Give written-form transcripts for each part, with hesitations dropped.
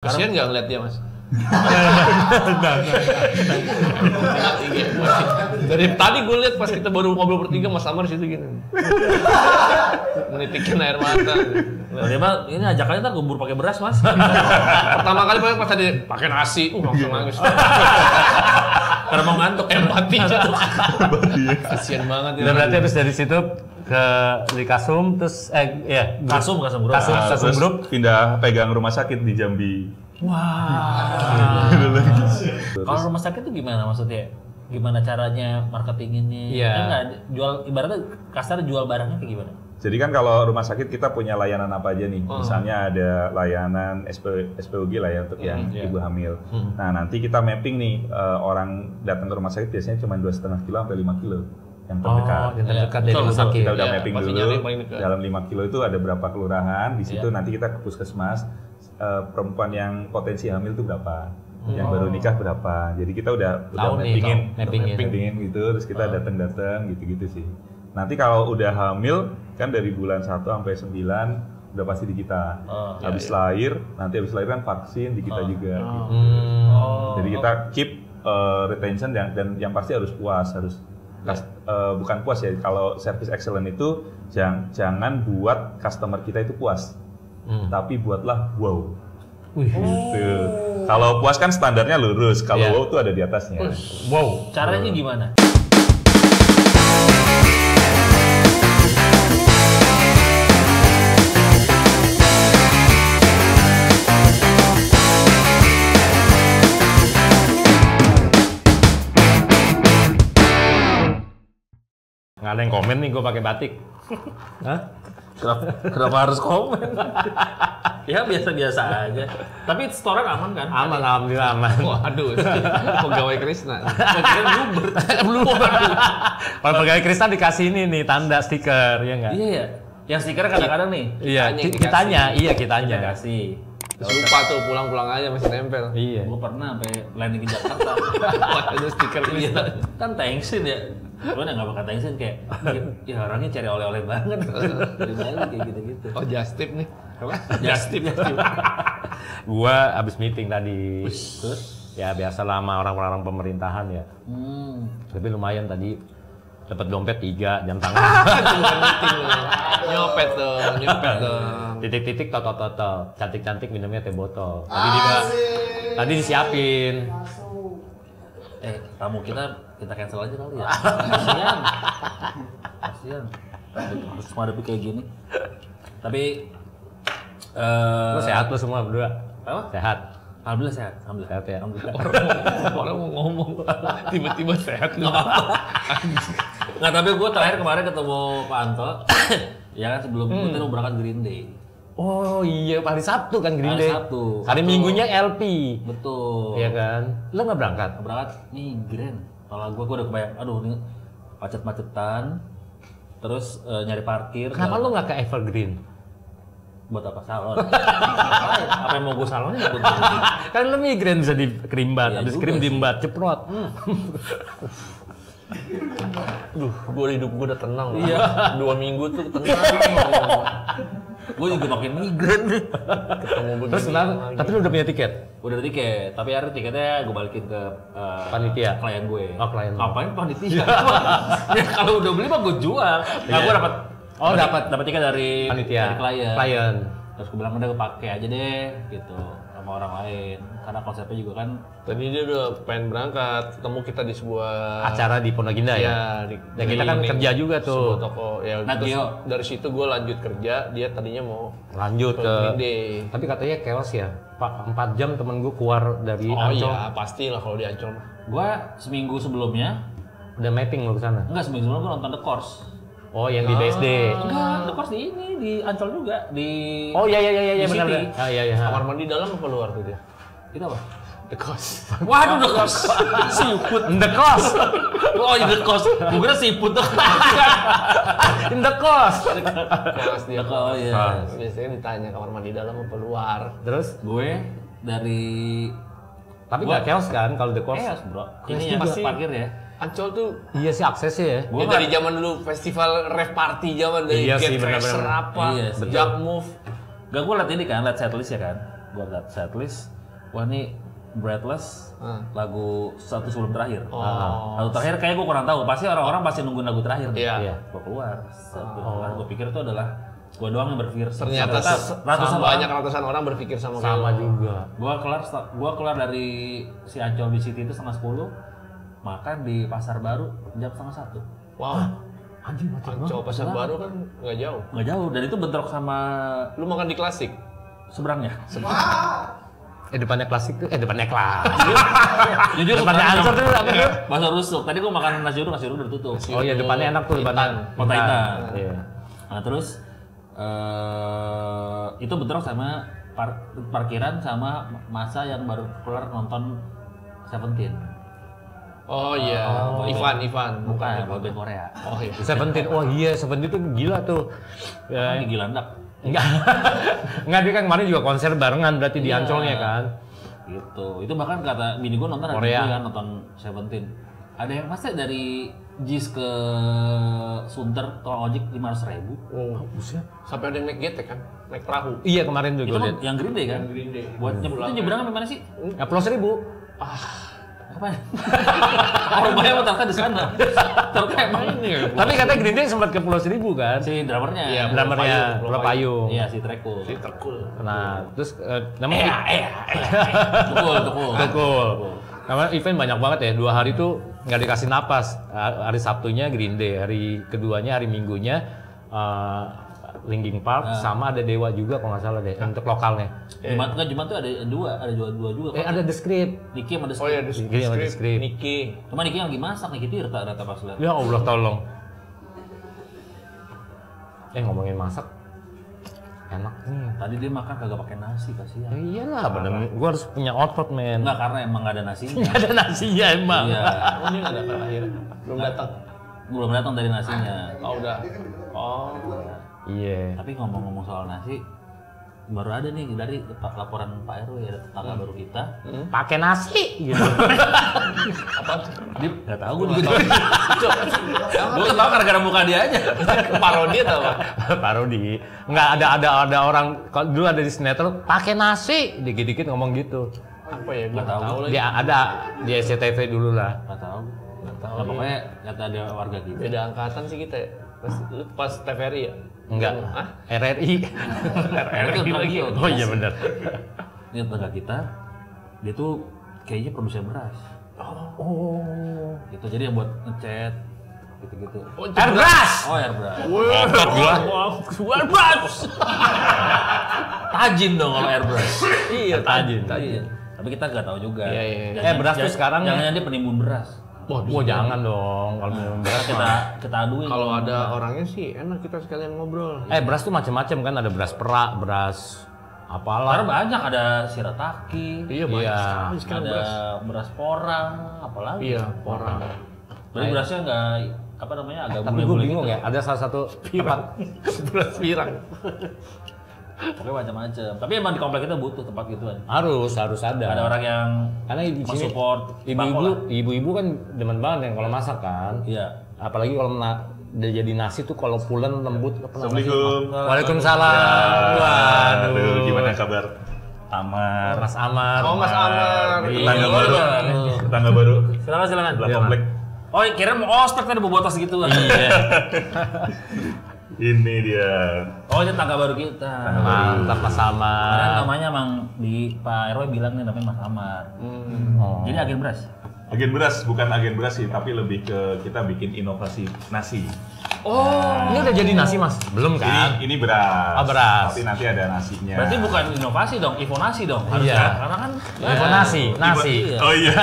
Kasian nggak ngeliat dia, Mas? Dari tadi gue lihat pas kita baru ngobrol bertiga, Mas Amar situ gini. Menitikin air mata. Dia mah ini ajakannya ntar gubur pakai beras, Mas. Pertama kali pas tadi pakai nasi, langsung nangis. Karena mau ngantuk, empatinya. Kasian banget ya. Dan berarti habis dari situ di Kasum, terus Kasum Group pindah pegang rumah sakit di Jambi. Wah. Kalau rumah sakit itu gimana maksudnya? Gimana caranya marketinginnya? Iya. Kan nggak jual, ibaratnya kasar jual barangnya kayak gimana? Jadi kan kalau rumah sakit kita punya layanan apa aja nih? Misalnya ada layanan SPOG lah ya untuk yang ibu hamil. Nah nanti kita mapping nih orang datang ke rumah sakit biasanya cuma 2,5 kilo sampai 5 kilo yang terdekat. yang terdekat dari rumah sakit. Kita udah mapping dulu dalam 5 kilo itu ada berapa kelurahan. Di situ nanti kita ke puskesmas perempuan yang potensi hamil itu berapa, yang baru nikah berapa. Jadi kita udah mappingin gitu. Terus kita datang gitu sih. Nanti kalau udah hamil kan dari bulan 1 sampai 9 udah pasti di kita. Habis lahir kan vaksin di kita juga. Gitu. Jadi kita keep retention dan yang pasti harus puas, bukan puas ya. Kalau service excellent itu jangan buat customer kita itu puas, tapi buatlah wow. Gitu. Kalau puas kan standarnya lurus, kalau wow tuh ada di atasnya. Wow. Caranya gimana? Nggak ada yang komen nih gue pakai batik. Hah? Kenapa harus komen? Ya biasa-biasa aja. Tapi store aman kan? Aman, alhamdulillah aman. Waduh, pegawai Krisna. Belum. Kalau pegawai Krisna dikasih ini nih tanda stiker, ya nggak? Iya ya. Yang stiker kadang-kadang nih. Iya, kitanya. Kita kasih. Terus lupa tuh pulang aja masih nempel. Iya. Gue pernah sampai landing ke Jakarta. Ada stiker Krisna. Kan thanksin ya. Gue nggak bakal thanksin kayak ya orangnya cari oleh-oleh banget. Dari Bali kayak gitu-gitu. Oh just tip nih. Just tip. Gua abis meeting tadi. Terus? Ya biasa lama orang-orang pemerintahan ya. Tapi lumayan tadi. Dapat dompet 3 jam tangan. Nyopet tuh. Titik-titik toto. Cantik-cantik minumnya teh botol. Tadi disiapin. Tamu kita cancel aja kali ya. Kasian. Harus menghadapi kayak gini. Tapi lu sehat lu semua berdua? Apa? Sehat. Alhamdulillah sehat. Sehat ya. Orang mau ngomong tiba-tiba sehat lu. Nggak, tapi gue terakhir kemarin ketemu Pak Anto. Ya kan sebelum kita mau berangkat Green Day. Oh iya, hari Sabtu kan Green Day. Hari Sabtu. Hari Minggunya LP. Betul. Iya kan? Lo nggak berangkat? Berangkat migren. Kalau gue udah kebayang, aduh ini macet-macetan. Terus nyari parkir. Kenapa lo nggak ke Evergreen? Buat apa salon? Apa yang mau gue salonnya? Kan lo migren bisa dikerimbat, habis krim diembat, ceprot. Duh, hidup gue udah tenang. Iya. 2 minggu tuh tenang. Gue juga makin migren nih. Ketemu begini. Terus tapi lo udah punya tiket? Udah ada tiket, tapi akhirnya tiketnya gue balikin ke panitia? Klien gue. Oh, klien. Ngapain panitia? Ya kalau udah beli mah gue jual. Nah, gue dapat tiket dari panitia. Dari klien. Terus gue bilang udah pakai aja deh gitu sama orang lain. Karena konsepnya juga kan tadi dia udah pengen berangkat, ketemu kita di sebuah acara di Pondok Indah ya. Dan kita kan kerja juga tuh. Sebuah toko. Ya, nah, terus dari situ gue lanjut kerja, dia tadinya mau lanjut ke Green Day. Tapi katanya chaos ya. Pak, 4 jam temen gue keluar dari Oh Ancol. iya, pastilah kalau di Ancol mah. gue seminggu sebelumnya Udah mapping lo ke sana? enggak, seminggu sebelum gue nonton The Course. Oh, yang di BSD. Enggak, The Course di ini di Ancol juga di Oh iya benar. City. Ah iya. Kamar mandi dalam apa luar tuh dia? Itu apa? The Cost. Waduh, The Course. Siput. The cost. Oh, The Course. Gue kira siput tuh. In the cost. Cost dia. Oh iya. Biasanya ditanya kamar mandi dalam apa luar. Terus Gue dari tapi nggak chaos kan kalau the cost? chaos, bro. Chaos Ini yang juga. pas parkir ya. Ancol tuh Iya sih aksesnya ya. ya dari zaman dulu festival rave party zaman dari Iya Get sih, Crasher benar-benar. apa, Iya sih. Jack Move. Gak, gue liat ini kan, liat setlist ya kan. Gue liat setlist. wah ini Breathless lagu satu sebelum terakhir. Oh. Lagu terakhir kayak gue kurang tahu. Pasti orang-orang pasti nungguin lagu terakhir. Iya. Gue keluar. Gue pikir itu adalah gue doang yang berpikir. Ternyata ratusan orang berpikir sama juga. Gue keluar dari si Ancol di City itu 9:30, makan di Pasar Baru jam 12:30. Wow. Anjing macet banget. Ancol Pasar Baru kan nggak jauh. Nggak jauh, dan itu bentrok sama Lu makan di Klasik? seberangnya. Depannya klasik tuh, depannya kelas. Jujur Depannya Ansor tuh apa tuh? bakso rusuk. Tadi gue makan nasi uduk udah tutup. Oh iya, depannya enak tuh, depannya. Kota Intan. Iya. Nah terus itu bentrok sama parkiran sama masa yang baru keluar nonton Seventeen. Oh iya, Ivan. Bukan, boyband Korea. Oh iya. Seventeen, oh iya, Seventeen tuh gila tuh. Ini Gilandak. Enggak, dia kan kemarin juga konser barengan berarti di Ancolnya kan. Gitu. Itu bahkan kata bini gue nonton Korea. kan nonton Seventeen. Ada yang pasti dari JIS ke Sunter tol ojek 500.000. Oh, buset. Sampai ada yang naik getek kan? Naik perahu. Iya kemarin tuh Itu gue kan lihat. yang Green Day kan? Green Day. Buat itu nyebrang sampai mana sih? Ya Pulau Seribu. Apa? Rumahnya mau ternyata di sana. Ternyata emang ini. Tapi katanya Green Day sempat ke Pulau Seribu kan? Si drummernya. Iya, Drummernya Pulau Payung. Iya, si Trekul. Terkul. Nah, terus namanya Tukul. Namanya event banyak banget ya. 2 hari tuh nggak dikasih napas. Hari Sabtunya Green Day, hari keduanya hari Minggunya Linkin Park, sama ada Dewa juga kalau nggak salah deh untuk lokalnya. Jumat tuh ada dua juga. Ada The Script. Niki sama The Oh iya, Script. Niki sama The Script. Niki. Cuma Niki lagi masak, Niki Tirta rata pas lihat. Ya Allah tolong. Ngomongin masak, enak nih. Tadi dia makan kagak pakai nasi, kasihan. Ya iyalah, bener. Gua harus punya otot, men. Enggak, karena emang nggak ada nasinya. Nggak ada nasinya emang. Iya. Oh dia nggak datang akhirnya. Belum datang dari nasinya. Oh udah. Oh. Iya. Tapi ngomong-ngomong soal nasi, baru ada nih dari laporan Pak RW ya, tetangga baru kita. Pakai nasi gitu. Dia nggak tahu gue juga. Gue ketawa gara-gara muka dia aja. Parodi atau apa? Parodi. Nggak ada orang kalau dulu ada di sinetron pakai nasi, dikit-dikit ngomong gitu. Apa ya? Gua Nggak tahu. lagi. Dia ada di SCTV dulu lah. Nggak tahu. Tahu. Nah, pokoknya kata ada warga kita. Beda angkatan sih kita ya. Pas TVRI ya? Enggak. Hah? RRI. RRI lagi. Oh iya benar. Ini tetangga kita, dia tuh kayaknya produsen beras. Oh. Gitu, jadi yang buat ngecat gitu-gitu. Airbrush. Oh, airbrush. Airbrush. Tajin dong kalau airbrush. Iya, Tajin. Tapi kita nggak tahu juga. Iya. Beras tuh sekarang jangan dia penimbun beras. Wah, jangan dong kalau minum beras Kita aduin. Kalau ada orangnya sih enak kita sekalian ngobrol. beras tuh macam-macam kan, ada beras perak, beras apalah. Karena banyak, ada shirataki. Iya, banyak Ada sekali sekarang beras. porang, apalagi. Iya, porang. Berarti berasnya nggak apa namanya agak Tapi gue bule-bule bingung gitu. ya, ada salah satu tempat Beras pirang. Pokoknya macam-macam. Tapi emang di komplek kita butuh tempat gituan. harus ada. Ada orang yang Karena di sini mensupport bako lah. ibu-ibu kan demen banget yang kalau masak kan. Iya. Apalagi kalau udah jadi nasi tuh kalau pulen lembut apa namanya? Assalamualaikum. Waalaikumsalam. Waduh, gimana kabar? Amar. Mas Amar. Oh, Mas Amar. Tetangga Iya. baru. Tetangga baru. Silakan. Sebelah komplek. Oh, kira mau ospek tadi bobotos gitu. Iya. Ini dia. Oh, itu tangga baru kita. Mantap Mas Karena Amar. namanya emang di Pak RW bilang nih namanya Mas Amar. Oh. Jadi agen beras. Agen beras, bukan agen beras sih, tapi lebih ke kita bikin inovasi nasi. Ini udah jadi nasi Mas? Belum kan? Ini beras. Oh, beras. Tapi nanti ada nasinya. Berarti bukan inovasi dong, Ivonasi dong. Harusnya. Iya. Karena kan Nasi. Iya. Oh iya.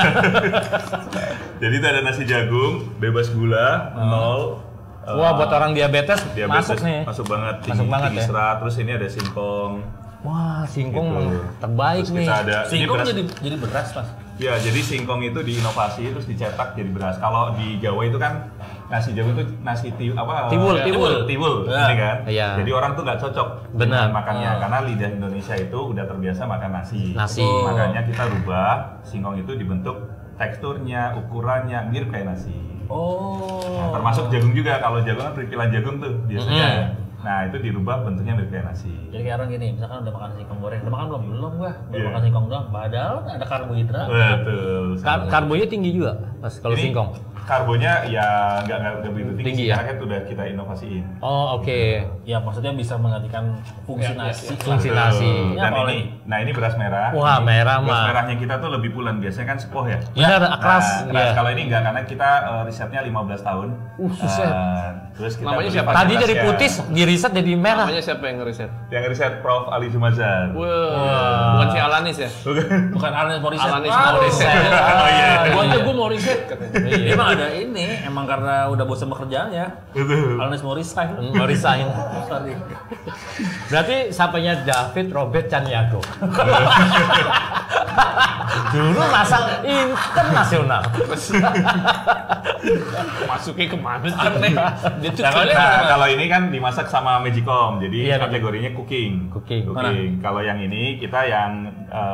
Jadi itu ada nasi jagung, bebas gula, nol. Wah, buat orang diabetes masuk nih. Masuk banget. Masuk banget tinggi ya. serat. Terus ini ada singkong. Wah, singkong Gitu. terbaik Terus nih. kita ada ini Singkong beras. jadi beras, Mas. Ya, jadi singkong itu diinovasi terus dicetak jadi beras. Kalau di Jawa itu kan nasi jagung itu nasi Tiwul. ini kan. Iya. Jadi orang tuh nggak cocok Benar. dengan makannya karena lidah Indonesia itu udah terbiasa makan nasi. Nasi. Makanya kita rubah singkong itu dibentuk teksturnya, ukurannya mirip kayak nasi. Oh. Nah, termasuk jagung juga. Kalau jagung kan perikilan jagung tuh biasanya. Nah itu dirubah bentuknya mirip kayak nasi. Jadi kayak orang gini, misalkan udah makan singkong goreng, udah makan belum? Belum gua, baru makan singkong doang. Padahal ada karbohidrat. Betul. Karbonya tinggi juga pas kalau Ini singkong. Karbonya ya nggak begitu tinggi ya? karena kan udah kita inovasiin. Oh oke. Ya maksudnya bisa menggantikan fungsi nasi. Fungsi nasi. Dan apa ini beras merah. Wah, Ini merah beras mah. merahnya kita tuh lebih pulen. Biasanya kan sepoh ya. Benar, keras. Nah, Iya. kalau ini enggak karena kita risetnya 15 tahun. Buset. Terus kita Namanya beli siapa? Tadi fasilitasnya. dari putih di riset jadi merah. Namanya siapa yang ngeriset? Yang riset Prof. Ali Jumazar. Wah, bukan si Alanis ya? Bukan Alanis Morissette. Alanis Waduh. Morissette. Oh iya. Gua aja gua mau riset katanya. Dia emang ada ini, emang karena udah bosan bekerjanya. Betul. Alanis Morissette. Mau resign. Sorry. Berarti sapanya David Robert Caniago. Dulu masa internasional. Masuknya kemana sih? Aneh. Dia tuh Nah, kalau ini kan dimasak sama Magicom, jadi Iya, kategorinya cooking. Cooking. Kalau yang ini kita yang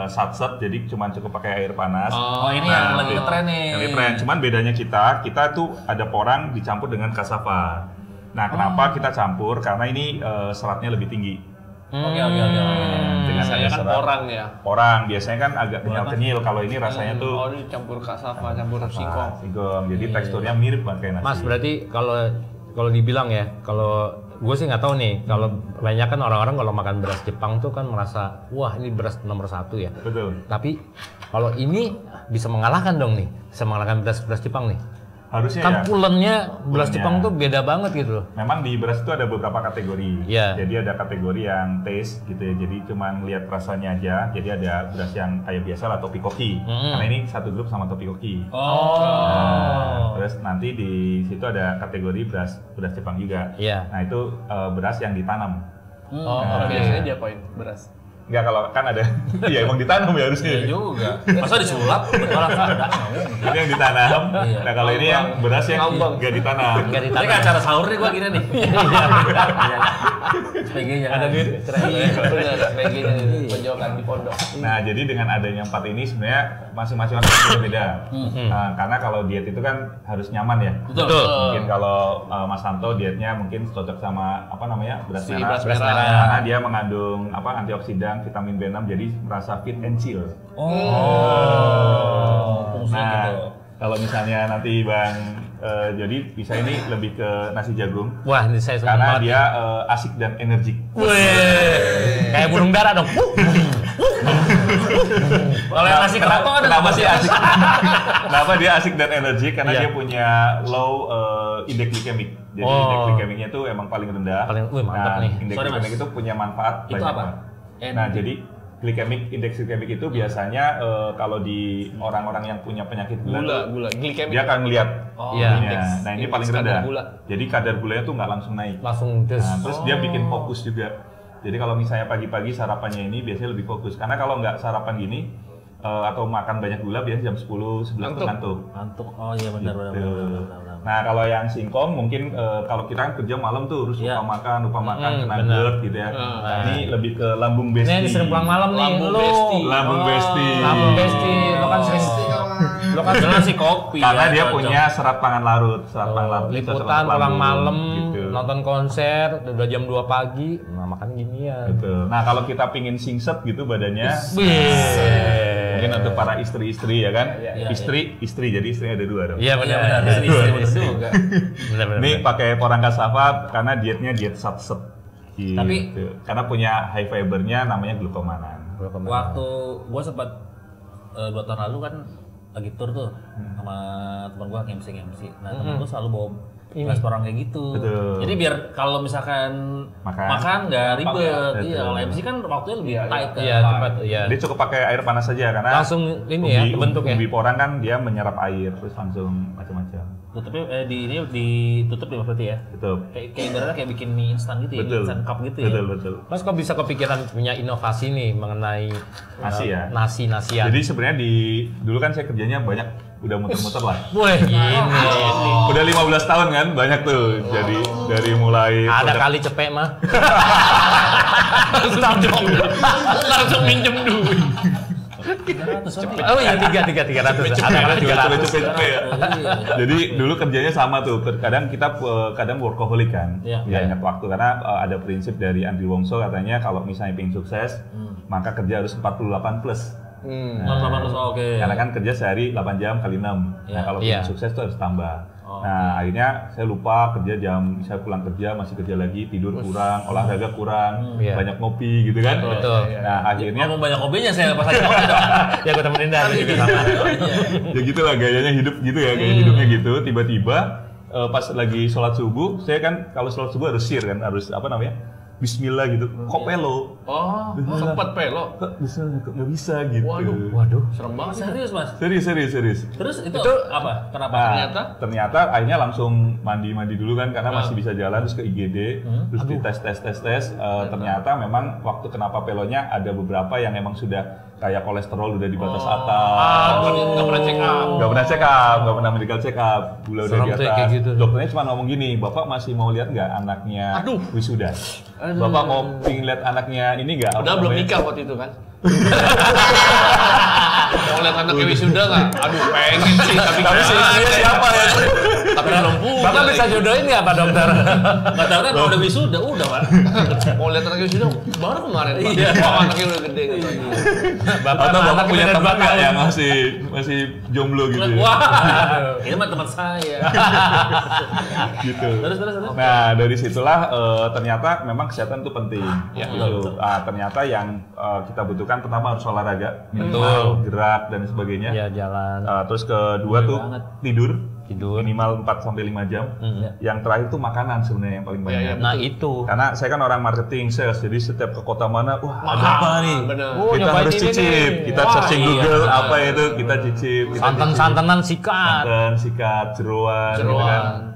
satset, jadi cuma cukup pakai air panas. Oh ini yang lagi ngetren nih. Yang ngetren. Cuman bedanya kita tuh ada porang dicampur dengan cassava. Nah, kenapa kita campur? Karena ini seratnya lebih tinggi. Oke. Dengan saya ada kan serat. orang ya. Porang biasanya kan agak kenyal-kenyil. Kalau ini rasanya tuh Oh, ini campur cassava, campur singkong. singkong. Jadi teksturnya mirip banget kayak nasi. Mas berarti kalau dibilang ya, kalau gue sih nggak tahu nih, kalau banyak kan orang-orang kalau makan beras Jepang tuh kan merasa wah ini beras nomor 1 ya. Betul. Tapi kalau ini bisa mengalahkan dong nih, bisa mengalahkan beras Jepang nih. Harusnya Kan ya. pulennya beras Pulennya. Jepang tuh beda banget gitu loh. Memang di beras itu ada beberapa kategori. Iya. Jadi ada kategori yang taste gitu ya. Jadi cuma lihat rasanya aja. Jadi ada beras yang kayak biasa lah topikoki. Karena ini satu grup sama topikoki. Nah, terus nanti di situ ada kategori beras Jepang juga. Iya. Nah itu beras yang ditanam. Oh, Nah, oke. Biasanya diapain beras? Enggak, kalau kan ada, ya emang ditanam ya harusnya. Iya juga. Masa disulap? Betul ada. Ini yang ditanam. Iya. Nah kalau ini yang beras yang Ngambang. nggak ditanam. Nggak Ini ditanam. kayak acara sahur nih gua gini nih. Sebagainya. Ada duit. Bener, kayak gini pojokan di pondok. Nah, jadi dengan adanya 4 ini sebenarnya masing-masing orang berbeda. Nah, karena kalau diet itu kan harus nyaman ya. Betul. Mungkin kalau Mas Santo dietnya mungkin cocok sama apa namanya beras Si merah. beras merah. Karena dia mengandung antioksidan, vitamin B6, jadi merasa fit and chill. Fungsinya Nah, gitu. kalau misalnya nanti Bang Jody bisa ini lebih ke nasi jagung. Wah ini saya suka Karena banget. dia asik dan energik. Wih, kayak burung dara dong. Kalau yang nasi keraton ada Kenapa nggak sih sih? asik? Kenapa dia asik dan energik? Karena Iya. dia punya low indeks glikemik. Jadi Oh. indeks glikemiknya itu emang paling rendah. Wih, mantap Nah, nih. Indeks Sorry, Mas. glikemik itu punya manfaat Itu banyak apa? banget. Nah, jadi indeks glikemik itu biasanya kalau di orang-orang yang punya penyakit gula, Gula, glikemik. dia akan melihat Iya. ininya. Nah, ini Indeks paling kadar rendah. gula. Jadi kadar gulanya tuh nggak langsung naik. Langsung des. Nah, terus dia bikin fokus juga. Jadi kalau misalnya pagi-pagi sarapannya ini biasanya lebih fokus. Karena kalau nggak sarapan gini atau makan banyak gula biasanya jam 10, 11 tuh ngantuk. Ngantuk. Oh iya benar. Gitu. Nah kalau yang singkong mungkin kalau kita kan kerja malam tuh harus Iya. lupa makan kena benar. GERD gitu ya. Nah, ini lebih ke lambung besti. Ini sering pulang malam nih. Lambung Lu. besti. Lambung besti. Lambung besti. Lo kan sering. Lo kan Jangan si kopi. Karena ya, dia cocok. punya serat pangan larut. Serat pangan larut itu cocok liputan untuk pulang lambung, malam gitu. nonton konser udah jam 2 pagi nah makan ginian. Betul. Nah kalau kita pingin singset gitu badannya, mungkin untuk para istri-istri ya kan, istri jadi istrinya ada 2 dong. Iya benar. Juga. Benar. Ini pakai porang cassava karena dietnya diet satset. Gitu. Tapi- karena punya high fibernya namanya glukomanan. Waktu gua sempat 2 tahun lalu kan lagi tour tuh sama teman gua MC. Nah teman gua selalu bawa beras porang kayak gitu. Betul. Jadi biar kalau misalkan Makan. nggak ribet. Betul. Iya kalau MC kan waktunya lebih tight kan. Iya cepat. Iya. Dia cukup pakai air panas saja karena Langsung ini ya bentuk ya. Ubi porang kan dia menyerap air terus langsung macam-macam. Tutupnya ditutup ya berarti ya. Betul. Kayak ibaratnya kayak bikin mie instan gitu ya, Betul. mie instan cup gitu ya. Betul. Mas kok bisa kepikiran punya inovasi nih mengenai Nasi ya? nasian. Jadi sebenarnya dulu kan saya kerjanya banyak udah muter-muter lah. Wah ini. Udah 15 tahun kan banyak tuh. Jadi dari mulai Ada produk- kali cepet mah. Langsung minjem duit. Oh iya 300. Ada 300. Jadi dulu kerjanya sama tuh. Kadang kita workaholic kan. Ya ingat waktu karena ada prinsip dari Andri Wongso katanya kalau misalnya pengen sukses, maka kerja harus 48 plus. Karena kan kerja sehari 8 jam kali 6. Nah, kalau pengen sukses tuh harus tambah. Nah, akhirnya saya lupa saya pulang kerja masih kerja lagi, tidur kurang, olahraga kurang, banyak ngopi gitu kan. Betul. Nah, akhirnya banyak kopinya saya pas lagi ngopi. Ya gue temenin dah juga sama. Ya gitulah gayanya hidup gitu ya, gaya hidupnya gitu. Tiba-tiba pas lagi sholat subuh, saya kan kalau sholat subuh harus sir kan, harus apa namanya? Bismillah gitu, kok pelo? Oh, sempat pelo? Kok nggak bisa gitu. Waduh. Serem banget. Serius mas? Serius. Terus itu apa? Kenapa? Nah, ternyata akhirnya langsung mandi dulu kan karena masih bisa jalan, terus ke IGD, terus tes. Ternyata memang waktu kenapa pelonya ada beberapa yang emang sudah kayak kolesterol udah di batas atas. Nggak pernah check up. Nggak pernah medical check up, gula udah di atas. Gitu. Dokternya cuma ngomong gini, Bapak masih mau lihat nggak anaknya wisuda? Bapak mau pingin lihat anaknya ini nggak? Udah belum nikah waktu itu kan? Mau lihat anaknya wisuda nggak? Aduh pengen sih, tapi siapa ya? Tapi belum punya. Bapak bisa jodohin nggak Pak Dokter? Nggak tahu kan kalau udah wisuda udah Pak. Mau lihat anaknya wisuda baru kemarin. Wah anaknya udah gede. Bapak punya teman nggak yang masih jomblo gitu ya? Wah, ini mah teman saya. Gitu. Terus. Nah dari situlah ternyata memang kesehatan itu penting. Gitu. Ternyata yang kita butuhkan pertama harus olahraga, minimal gerak dan sebagainya. Ya jalan. Terus kedua tuh tidur minimal 4 sampai 5 jam. Yang terakhir tuh makanan sebenarnya yang paling banyak. Nah itu. Karena saya kan orang marketing sales, jadi setiap ke kota mana, ada apa nih? Kita harus cicip. Kita searching Google apa itu, kita cicip. Santan-santanan sikat. Sikat, jeroan. Gitu kan.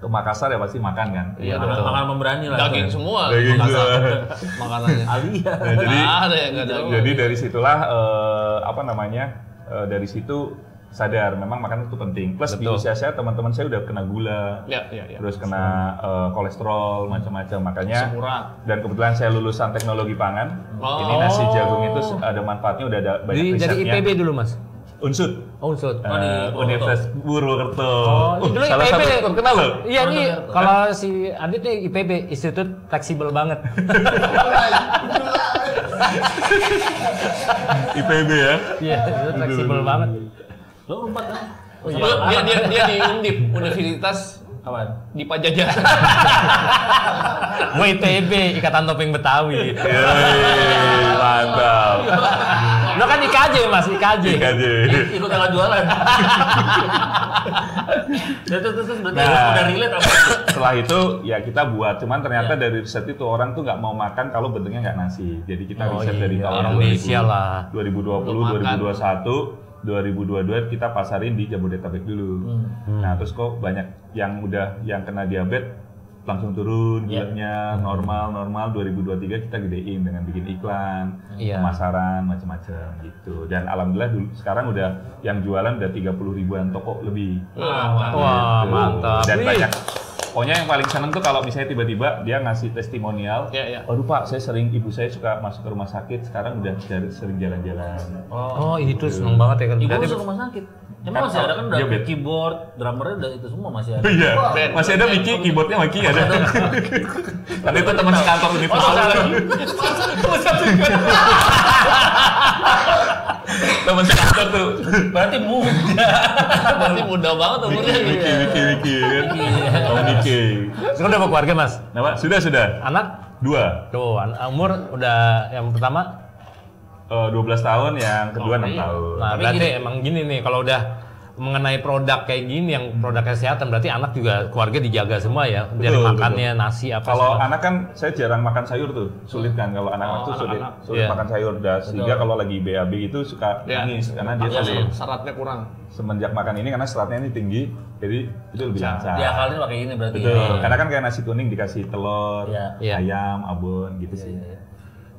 Ke Makassar ya pasti makan kan. Iya, makan memberani lah. Daging semua. Daging makanannya. Alia. Nah, jadi jadi dari situlah dari situ sadar memang makanan itu penting. Plus di usia saya teman-teman saya udah kena gula, terus kena kolesterol macam-macam. Makanya dan kebetulan saya lulusan teknologi pangan. Ini nasi jagung itu ada manfaatnya, udah ada banyak risetnya. Dari IPB dulu Mas. Unsud. Universitas Purwokerto. Salah satu terkenal loh. Iya nih, kalau si Adit nih IPB, Institut Fleksibel banget. IPB ya? Iya, Institut Fleksibel banget. Lo 4 kan? Dia di Undip, Universitas Apaan? di Pajajaran. Gue ITB, Ikatan Topeng Betawi. Mantap. Lo kan IKJ Mas, IKJ. Ikut jalan jualan. Terus berarti udah relate apa? Setelah itu ya kita buat, cuman ternyata dari riset itu orang tuh nggak mau makan kalau bentuknya nggak nasi. Jadi kita riset dari tahun 2020, 2021. 2022 kita pasarin di Jabodetabek dulu. Nah, terus kok banyak yang kena diabetes langsung turun gulanya normal 2023 kita gedein dengan bikin iklan, pemasaran macam-macam gitu. Dan alhamdulillah dulu sekarang udah yang jualan udah 30 ribuan toko lebih. Wah, mantap. Dan banyak. Pokoknya yang paling seneng tuh kalau misalnya tiba-tiba dia ngasih testimonial. Waduh Pak, ibu saya suka masuk ke rumah sakit, sekarang udah sering jalan-jalan. Oh, itu seneng banget ya kan. Ibu masuk rumah sakit. Emang masih ada kan udah keyboard, drummernya udah itu semua masih ada. Iya, masih ada Mickey, keyboardnya Mickey ada. Tadi itu teman sekantor Universal. Teman sekantor tuh. Berarti muda banget umurnya. Wiki kan. Oh Niki. Sekarang udah berkeluarga Mas? Kenapa? Sudah. Anak? 2. Tuh, umur udah yang pertama 12 tahun, yang kedua 6 tahun. Nah, berarti emang gini nih, kalau udah mengenai produk kayak gini, yang produk kesehatan, berarti anak juga keluarga dijaga semua ya, dari makannya, nasi apa. Kalau anak kan saya jarang makan sayur tuh, sulit kan kalau anak-anak tuh sulit makan sayur, sehingga kalau lagi BAB itu suka nangis karena dia seratnya kurang. Semenjak makan ini karena seratnya ini tinggi, jadi itu lebih lancar. Diakalin pakai ini berarti. Betul, karena kan kayak nasi kuning dikasih telur, ayam, abon gitu sih.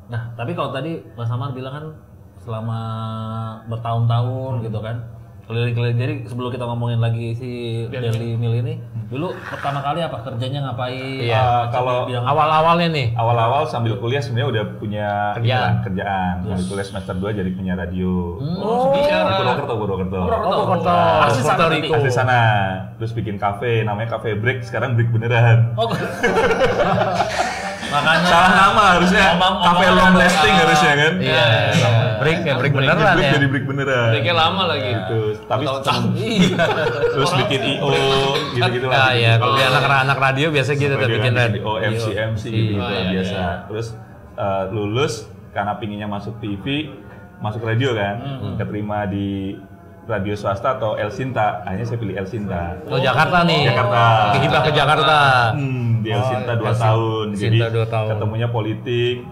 Nah, tapi kalau tadi Mas Amar bilang kan selama bertahun-tahun gitu kan, Keliling-keliling. Jadi sebelum kita ngomongin lagi si Daily Mill ini, dulu pertama kali apa kerjanya ngapain? Iya, kalau awal-awalnya nih. Awal-awal sambil kuliah sebenarnya udah punya kerjaan. Sambil kuliah semester 2 jadi punya radio. Di Purwokerto. Asli sana. Terus bikin kafe, namanya Cafe Break, sekarang Break beneran. Makanya salah nama harusnya. Cafe Long Lasting harusnya kan. Iya. Break beneran ya. Break jadi Break beneran. Breaknya lama lagi. Gitu. Tapi terus bikin IO gitu-gitu lah. Iya, kalau anak-anak radio biasa gitu tuh bikin radio. MC gitu biasa. Terus lulus karena pinginnya masuk TV, masuk radio kan. Keterima di radio swasta atau El Sinta, akhirnya saya pilih El Sinta. Oh, Jakarta nih. Jakarta. Hibah ke Jakarta. Di El Sinta 2 tahun. Jadi 2 tahun. ketemunya politik,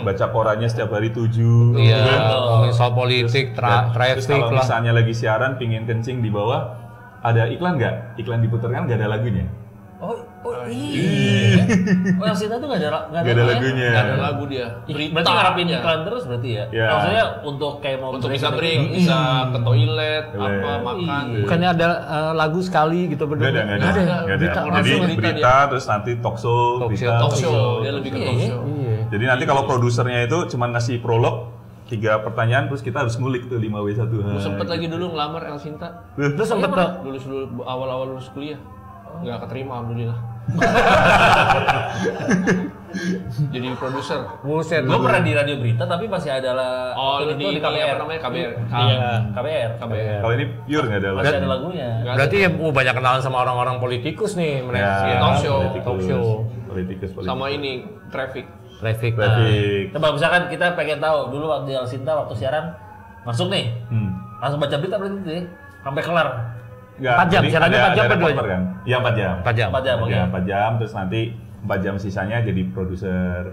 baca korannya setiap hari 7. Iya, ngomongin soal politik, traffic Terus kalau lah. misalnya lagi siaran pingin kencing di bawah, ada iklan nggak? Iklan diputarkan nggak ada lagunya. iya. Oh, El Sinta tuh nggak ada lagunya. Nggak ada lagu dia. Berarti ngarapin iklan terus berarti ya? Iya. Maksudnya untuk kayak mau Untuk bisa break, bisa ke toilet, Toilet. apa makan. Bukannya ada lagu sekali gitu berdua? Nggak ada. Jadi berita terus nanti talk show. Talk show, dia lebih ke talk show. Jadi nanti kalau produsernya itu cuma ngasih prolog 3 pertanyaan terus kita harus ngulik tuh 5W1H. Gue sempet lagi dulu ngelamar El Sinta. Terus sempet tuh. Dulu awal-awal lulus kuliah. Nggak keterima alhamdulillah. Jadi produser. Buset. Gue pernah di radio berita tapi masih ada Ini di KBR. apa namanya? KBR. Iya, KBR. Kalau ini pure nggak ada Masih ada lagunya. Berarti ya banyak kenalan sama orang-orang politikus nih mereka. Ya, talk show. Politikus. Sama ini traffic. Traffic. Coba misalkan kita pengen tahu dulu waktu di El Sinta waktu siaran masuk nih, langsung baca berita berarti tuh ya, sampai kelar. 4 jam, siarannya 4 jam apa 2 jam? Kan? Iya 4 jam. 4 jam. 4 jam, terus nanti 4 jam sisanya jadi produser.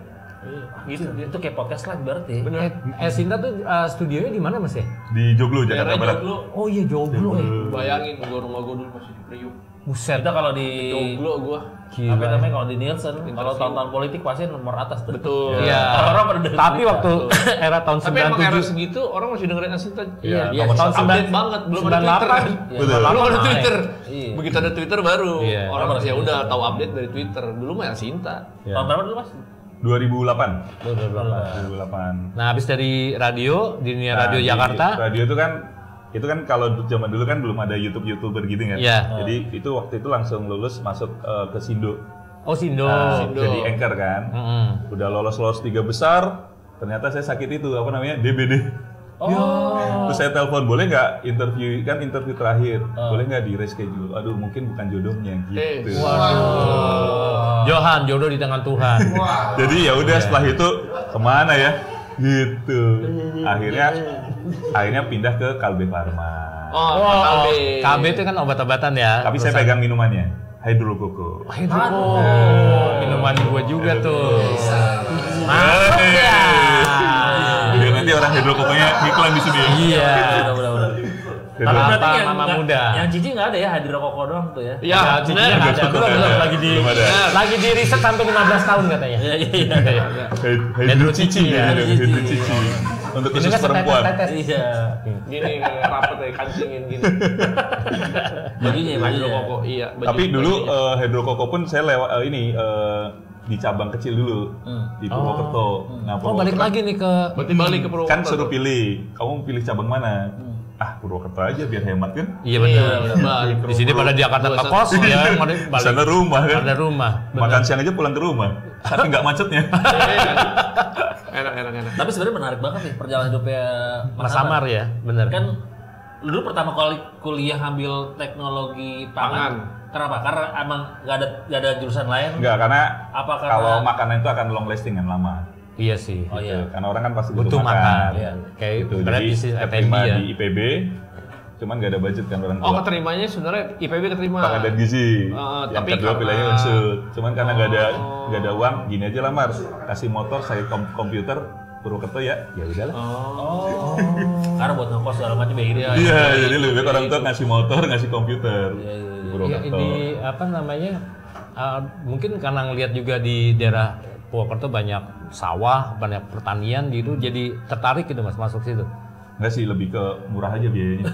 Gitu, itu kayak podcast lah berarti. Bener. Sinta tuh studionya di mana Mas ya? Di Joglo, Jakarta Daerah Barat. Joglo. Oh iya Joglo ya. Bayangin rumah gue dulu masih di Priuk. Buset. Kita kalau di Joglo gue. apa namanya kalau di Nielsen, kalau tahun-tahun politik pasti nomor atas tuh. Betul. Iya. Orang pada Tapi waktu era tahun 97. Tapi emang era segitu orang masih dengerin El Sinta. Iya, Tahun update banget, belum ada Twitter kan. Betul. Belum ada Twitter. Iya. Begitu ada Twitter baru Iya. orang ya udah tahu update dari Twitter. Dulu mah El Sinta. Tahun berapa dulu Mas? 2008. 2008. Nah, habis dari radio di dunia radio Di Jakarta. Radio itu kan kalau zaman dulu kan belum ada YouTuber gitu kan. Iya. Jadi itu waktu itu langsung lulus masuk ke Sindo. Oh, Sindo. Jadi anchor kan. Udah lolos 3 besar, ternyata saya sakit itu apa namanya DBD. Terus saya telepon, boleh nggak interview terakhir, boleh nggak di reschedule? Aduh mungkin bukan jodohnya gitu. Johan, jodoh di tangan Tuhan. Jadi ya udah setelah itu kemana ya? Gitu. Akhirnya pindah ke Kalbe Farma. KB itu kan obat-obatan ya. Tapi saya pegang minumannya, Hydro Koko. Minuman gue juga tuh. Biar nanti orang Hydro Kokonya iklan di sini. Iya. Tapi berarti yang Mama muda. Yang cici nggak ada ya, Hydro Koko doang tuh ya? Iya, Cici nggak ada. Belum lagi di riset sampai 15 tahun katanya. Iya. Hydro Cici ya, Hydro Cici. Untuk khusus perempuan. Iya. Gini rapet ya kancingin gini. Bajunya Hydro Koko, iya. Tapi dulu Hydro Koko pun saya lewat di cabang kecil dulu di Purwokerto. Nah, Balik lagi nih ke. Berarti balik ke Purwokerto. Kan suruh pilih, kamu pilih cabang mana? Purwokerto aja biar hemat kan? Iya benar. Di sini pada Jakarta ke kos ya, balik. Sana rumah kan? Ada rumah. Makan siang aja pulang ke rumah, tapi nggak macetnya. Enak. Tapi sebenarnya menarik banget nih perjalanan hidupnya Mas Samar ya, benar. Kan dulu pertama kali kuliah ambil teknologi pangan. Kenapa? Karena emang nggak ada jurusan lain. Enggak, karena Apa karena- kalau makanan itu akan long lasting kan lama. Iya sih. Oh iya. Karena orang kan pasti Butuh makan. Iya. Kayak Gitu. berat Jadi bisnis saya F&B terima ya. di IPB, cuman nggak ada budget kan orang Oh, tua. keterimanya sebenarnya IPB keterima. Pangan dan gizi. Yang tapi kedua karena- pilihannya unsur. Cuman karena nggak ada uang, gini aja lah Mar. Kasih motor, saya komputer, Purwokerto ya udahlah. Karena buat ngekos segala macam ya gitu. Iya, jadi lebih baik orang tua ngasih motor, ngasih komputer. Ya, Purwokerto. di apa namanya? Mungkin karena ngelihat juga di daerah Purwokerto banyak sawah, banyak pertanian gitu, jadi tertarik gitu Mas masuk situ. Enggak sih, lebih ke murah aja biayanya.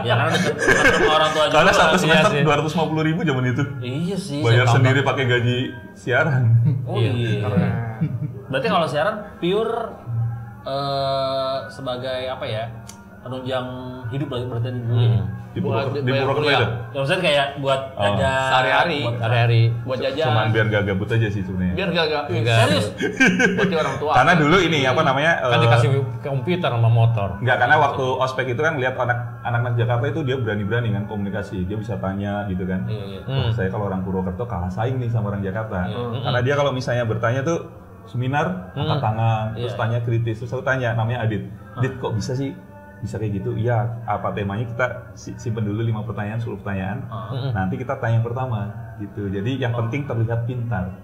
Ya karena dekat sama orang tua juga. Karena satu Iya semester sih. 250.000 zaman itu. Iya sih. Bayar saya sendiri pakai gaji siaran. Oh iya. Berarti kalau siaran pure sebagai apa ya? Penunjang hidup berarti dulu ya. Di Buat Purwokerto kuliah. itu. Ya maksudnya kayak buat jajan Sehari-hari. buat- Hari-hari. Buat jajan. Cuman biar gak gabut aja sih sebenarnya. Biar gak. Serius? Berarti orang tua. Karena dulu ini apa namanya? Kan dikasih komputer sama motor. Enggak, karena waktu ospek itu kan lihat anak-anak Jakarta itu dia berani-berani kan komunikasi, dia bisa tanya gitu kan. Iya, iya. Wah, saya kalau orang Purwokerto kalah saing nih sama orang Jakarta. Karena dia kalau misalnya bertanya tuh seminar angkat tangan, terus tanya kritis, terus aku tanya namanya Adit. Adit kok bisa sih? Bisa kayak gitu? Iya, apa temanya kita simpen dulu 5 pertanyaan, 10 pertanyaan. Nanti kita tanya yang pertama gitu. Jadi yang penting terlihat pintar.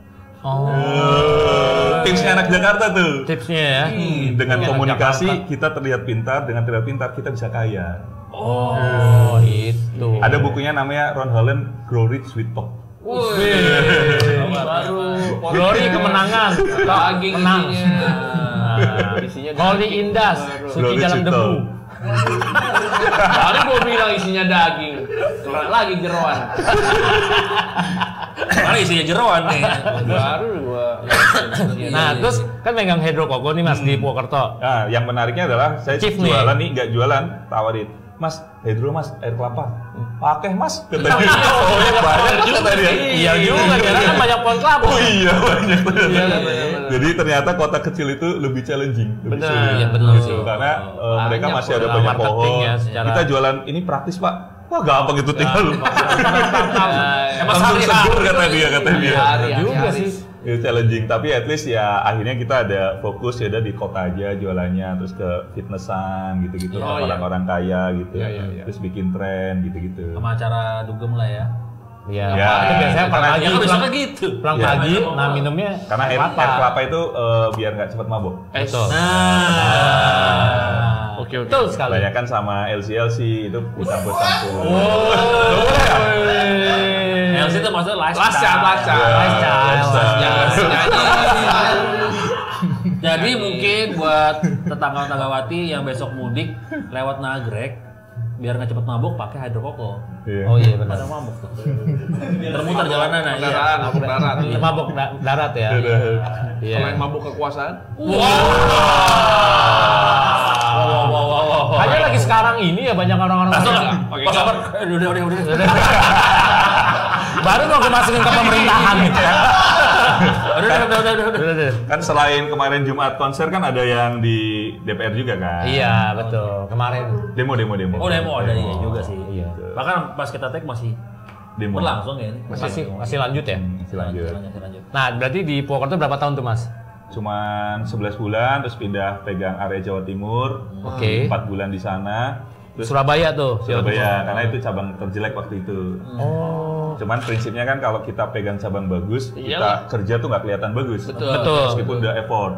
Tipsnya anak Jakarta tuh. Tipsnya ya. Dengan Anak komunikasi kita terlihat pintar, dengan terlihat pintar kita bisa kaya. Oh, itu. Ada bukunya namanya Ron Holland Grow Rich with Talk. Baru. Glory kemenangan. Daging Menang. isinya. Isinya Holy daging. Indas, Baru. suci Glory dalam with debu. Talk. Baru gua bilang isinya daging. Keluar lagi jeroan. Karena isinya jeroan nih. Baru gua. Nah, terus kan megang hidrokoko nih Mas di Purwokerto. Nah, yang menariknya adalah saya Chief nih. jualan nih, nggak jualan, tawarin. Mas, hidro mas, air kelapa. Pakai mas, kata dia. Oh, banyak juga kata dia. Iya juga, karena kan banyak pohon kelapa. Oh iya, banyak. Iya, Jadi ternyata kota kecil itu lebih challenging. Lebih Benar. sulit. Iya, benar Gitu. sih. Karena mereka Banyak masih ada pola banyak marketing pohon. ya, secara- Kita jualan ini praktis pak. Wah gampang itu tinggal. Emang Langsung sehari-hari. segur kata dia. Hari Juga sih. Itu challenging, tapi at least ya akhirnya kita ada fokus ya udah di kota aja jualannya, terus ke fitnessan gitu-gitu, Oh, sama orang-orang kaya gitu, Iya. terus bikin tren gitu-gitu. Sama acara dugem lah ya. Iya, Ya, itu biasanya pulang karena- pagi, Ya kan pulang, besoknya gitu. pulang Ya. pagi, nah minumnya Karena air kelapa itu biar nggak cepat mabuk. Betul. Nah. Oke. Betul sekali. Banyakan sama LC itu dicampur-campur. LC itu maksudnya Lifestyle. Jadi mungkin buat tetangga-tetanggawati yang besok mudik lewat Nagrek, biar nggak cepet mabuk pakai hidrokoko. Iya. Oh iya benar. Pada mabuk tuh. Termutar jalanan nah, iya. Kendaraan, mabuk darat. Mabok darat ya. Iya. Kalau yang mabuk kekuasaan. Hanya lagi sekarang ini ya banyak orang-orang Langsung yang- nggak? Pas sabar. Udah. baru mau dimasukin ke pemerintahan gitu ya. Udah. Kan selain kemarin Jumat konser kan ada yang di DPR juga kan? Iya betul. Kemarin. Demo. Oh demo ada iya juga sih. Iya. Bahkan pas kita tag masih Demo. berlangsung ya ini. Masih lanjut ya. Masih lanjut. Lanjut. Nah berarti di Purwokerto berapa tahun tuh Mas? Cuman 11 bulan, terus pindah pegang area Jawa Timur. Oke. 4 bulan di sana. Terus Surabaya tuh. Surabaya, karena itu cabang terjelek waktu itu. Oh. Cuman prinsipnya kan kalau kita pegang cabang bagus, Iyalah. kita kerja tuh nggak kelihatan bagus. Betul. Meskipun udah effort.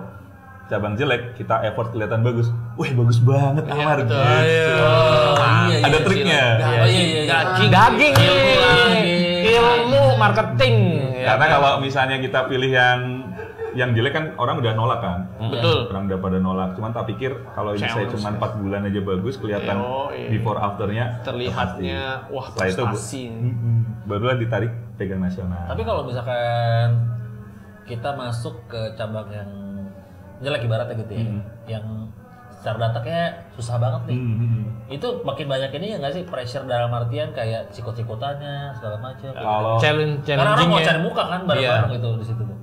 Cabang jelek, kita effort kelihatan bagus. Wih, bagus banget kamar betul. gitu. Iya. Ada triknya. Oh iya. Daging nih. Ilmu marketing. Ya. Karena kalau misalnya kita pilih yang jelek kan orang udah nolak kan. Betul. Orang udah pada nolak. Cuman tak pikir kalau ini saya Challenge. cuma 4 bulan aja bagus, kelihatan Yoi. before afternya Terlihatnya wah Setelah itu, prestasi. barulah ditarik pegang nasional. Tapi kalau misalkan kita masuk ke cabang yang jelek ibaratnya gitu ya, yang secara data kayak susah banget nih. Itu makin banyak ini ya nggak sih pressure dalam artian kayak sikut-sikutannya segala macam. Kalau Karena orang mau challengingnya. cari muka kan bareng-bareng gitu di situ tuh.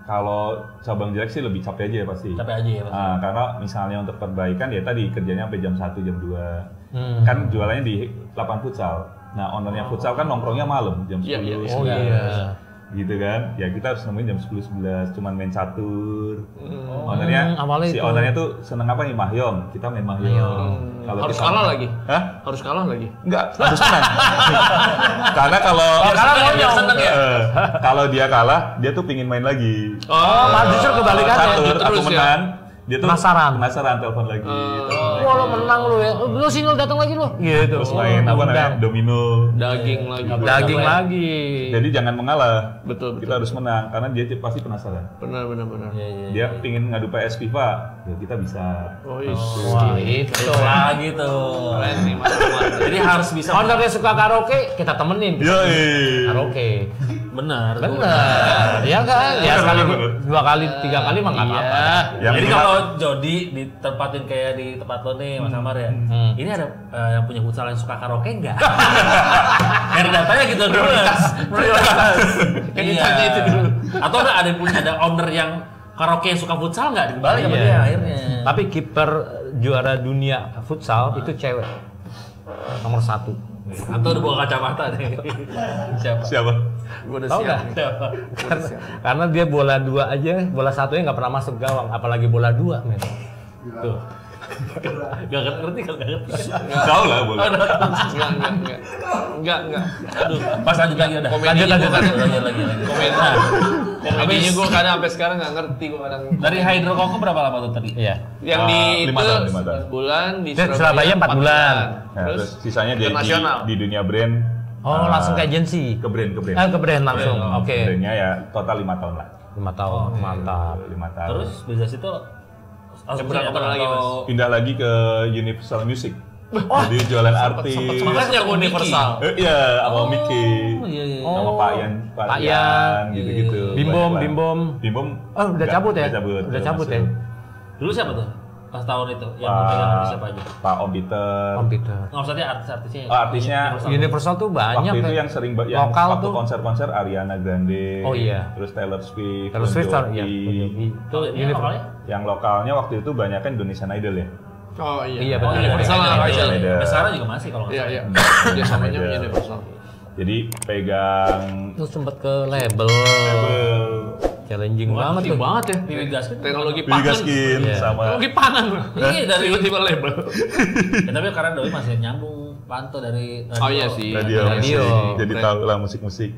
kalau cabang jelek sih lebih capek aja ya pasti. Capek aja ya pasti. Karena misalnya untuk perbaikan ya tadi kerjanya sampai jam 1 jam 2. Kan jualannya di lapangan futsal. Nah, ownernya futsal kan nongkrongnya malam jam 10. Iya, iya. Oh iya. Gitu kan. Ya kita harus nemuin jam 10 11 cuman main catur. Ownernya awalnya si itu. ownernya tuh seneng apa nih mahjong. Kita main mahjong. Kalau Harus kita- kalah lagi. Hah? Harus kalah lagi. Enggak, harus menang. Karena kalau Seneng ya. kalau dia kalah, dia tuh pingin main lagi. Oh, malah justru kebalikannya. Catur, Terus aku ya. menang, dia tuh Penasaran. telepon lagi. Wah lo menang lo ya. Lu sini lo datang lagi lo. Gitu. Terus main apa namanya? Domino. Daging lagi. Daging lagi. Jadi jangan mengalah. Betul. Kita harus menang karena dia pasti penasaran. Benar. Dia pingin ngadu PS FIFA, ya kita bisa. Oh iya. Wah itu lagi tuh. Keren nih Mas. Jadi harus bisa. Kalau dia suka karaoke, kita temenin. Yoi. Karaoke. Benar. Ya kan? Ya sekali, 2 kali, 3 kali mah nggak apa-apa. Yang Jadi minimal- kalau Jody ditempatin kayak di tempat lo nih Mas Amar ya, ini ada yang punya futsal yang suka karaoke nggak? Biar datanya gitu dulu. Prioritas. ditanya itu dulu. Atau ada owner yang karaoke yang suka futsal nggak? Dibalik sama Iya. dia akhirnya. Tapi kiper juara dunia futsal itu cewek. Nomor 1. Atau udah bawa kacamata nih. Siapa? Gue udah Tahu siap. nggak? Karena dia bola 2 aja, bola 1-nya nggak pernah masuk gawang, apalagi bola 2, men. Tuh. Gak ngerti kalau nggak ngerti. Tahu lah boleh. Enggak. Aduh, pas lanjut lagi udah. Komedinya Lanjut gua lagi. Komedinya gue kadang sampai sekarang nggak ngerti gue kadang. Dari Hydro Koko berapa lama tuh tadi? Iya. Yang di 5 itu tahun, 5 tahun. 11 bulan di Surabaya 4 bulan. Nah, terus sisanya dia internasional. di dunia brand. Oh, langsung ke agensi. Ke brand. Ke brand langsung. Oke. Brandnya ya total 5 tahun lah. 5 tahun. Mantap. 5 tahun. Terus bisa situ langsung Berapa punya lagi, Mas? atau- Pindah lagi ke Universal Music. Jadi jualan artis. Makanya universal. Iya, sama Mickey. iya. Sama Pak Yan, Pak Yan. gitu-gitu. Bimbom, Banyak lah. Bimbom. Bimbom. Oh, udah enggak, cabut ya? Udah Udah cabut ya? Dulu siapa tuh? Pas tahun itu yang pegang artis siapa aja? Pak Om Peter. Komputer. Nggak usah dia artis-artisnya. Oh, artisnya Universal tuh banyak. waktu itu ya. yang sering yang lokal waktu tuh. konser-konser Ariana Grande. Oh, iya. Terus Taylor Swift. Terus Swift Bon iya. Jovi. Itu Ini Universal. lokalnya? Yang lokalnya waktu itu banyak kan Indonesian Idol ya. Oh iya. Iya, Oh betul. iya, Universal lah, Universal. Beda. Sampai sekarang juga masih kalau nggak Iya, salah. iya. Dia samanya Idol. universal. Jadi pegang Terus sempet ke label. Challenging banget tuh. banget ya. Pilih gas kan? Teknologi Beli pangan. Gaskin Iya. sama Teknologi pangan. Iya dari Tiba-tiba label. ya, tapi karena Doi masih nyambung pantau dari radio. Oh iya sih. radio. Radio. Jadi Keren. tahu lah musik-musik.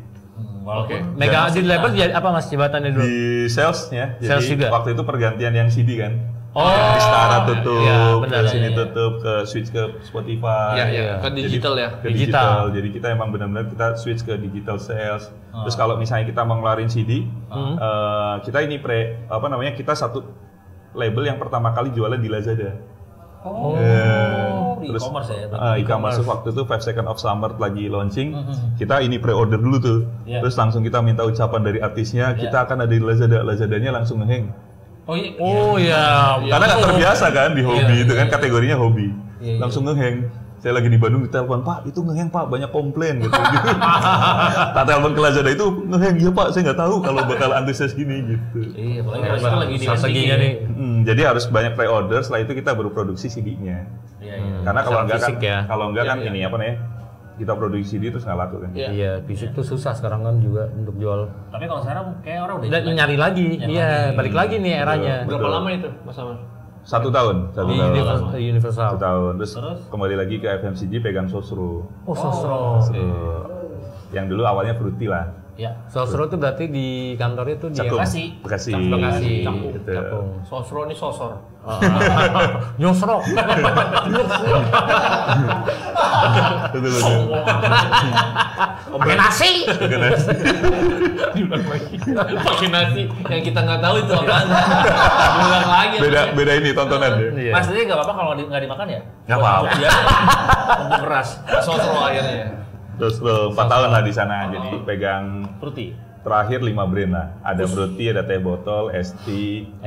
Walaupun Oke. Mega di label jadi apa Mas jabatannya dulu? Di salesnya. Jadi Sales juga? waktu itu pergantian yang CD kan. Oh. Di Stara tutup, Iya, benar, ke sini iya. tutup, ke switch ke Spotify. Iya, iya. Ke Jadi, digital ya. Ke Digital. digital. Jadi kita emang benar-benar kita switch ke digital sales. Terus kalau misalnya kita mau ngeluarin CD, kita ini kita satu label yang pertama kali jualan di Lazada. oh, di Terus e-commerce ya. e-commerce waktu itu 5 Second of Summer lagi launching, kita ini pre-order dulu tuh. Iya. Terus langsung kita minta ucapan dari artisnya, kita akan ada di Lazada. Lazadanya langsung ngeheng. Oh iya. Oh iya. Karena nggak terbiasa kan di hobi Iya, itu kan iya. kategorinya hobi. Iya, iya. Langsung ngeheng. Saya lagi di Bandung ditelepon, "Pak, itu ngeheng, Pak, banyak komplain." gitu. Tak telepon ke Lazada itu ngeheng, "Ya, Pak, saya nggak tahu kalau bakal antusias gini." gitu. Iya, apalagi kalau kita lagi di strateginya nih. Jadi harus banyak pre-order, setelah itu kita baru produksi CD-nya. Iya, iya. Karena kalau Secara enggak kan, fisik ya. kalau enggak kan ini apa nih? Kita produksi CD terus nggak laku kan. Iya. Iya, fisik tuh susah sekarang kan juga untuk jual. Tapi kalau sekarang kayak orang udah Dan nyari lagi. Nyari Iya, lagi. balik lagi nih eranya. Berapa Betul. lama itu, Mas Amar? 1 tahun. Di Universal. 1 tahun. Terus, Terus? kembali lagi ke FMCG pegang Sosro. Oh, Sosro. Yang dulu awalnya Fruity lah. Ya. Sosro tuh berarti di kantornya tuh di Cakung. Bekasi. Bekasi. Bekasi. Gitu. Cakung. Sosro ini sosor. Nyosro. Betul betul. Pakai nasi. Pakai nasi yang kita nggak tahu itu apaan. Diulang lagi. Beda ini tontonan ya. Iya. Maksudnya nggak apa-apa kalau nggak dimakan ya? Nggak apa-apa. Dia untuk keras. Sosro akhirnya. Terus 4 tahun lah di sana. Jadi pegang Fruity. terakhir 5 brand lah. Ada Fruity, ada teh botol, ST,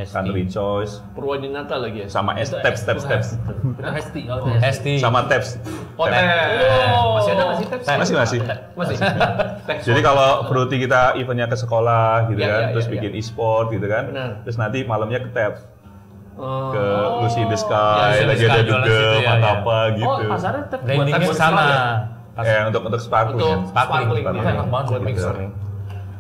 Country Choice, Purwadinata lagi ya. sama Steps. Kita Hesti kalau itu. ST. Sama Taps. Hotel. Masih ada nggak sih Teps? Masih. Masih. Teps. Jadi kalau Fruity kita eventnya ke sekolah gitu Iya, kan, iya, terus iya, bikin e-sport gitu kan, Benar. terus nanti malamnya ke Taps, Oh. ke Lucy in the Ya, Sky, Lucy in the lagi Sky ada jualan juga situ, ya, apa Oh, gitu. pasarnya tetap buat Brandingnya buat ke sana. Untuk sparkling. Untuk kan. sparkling. Itu Iya. enak banget Buat gitu. mixer.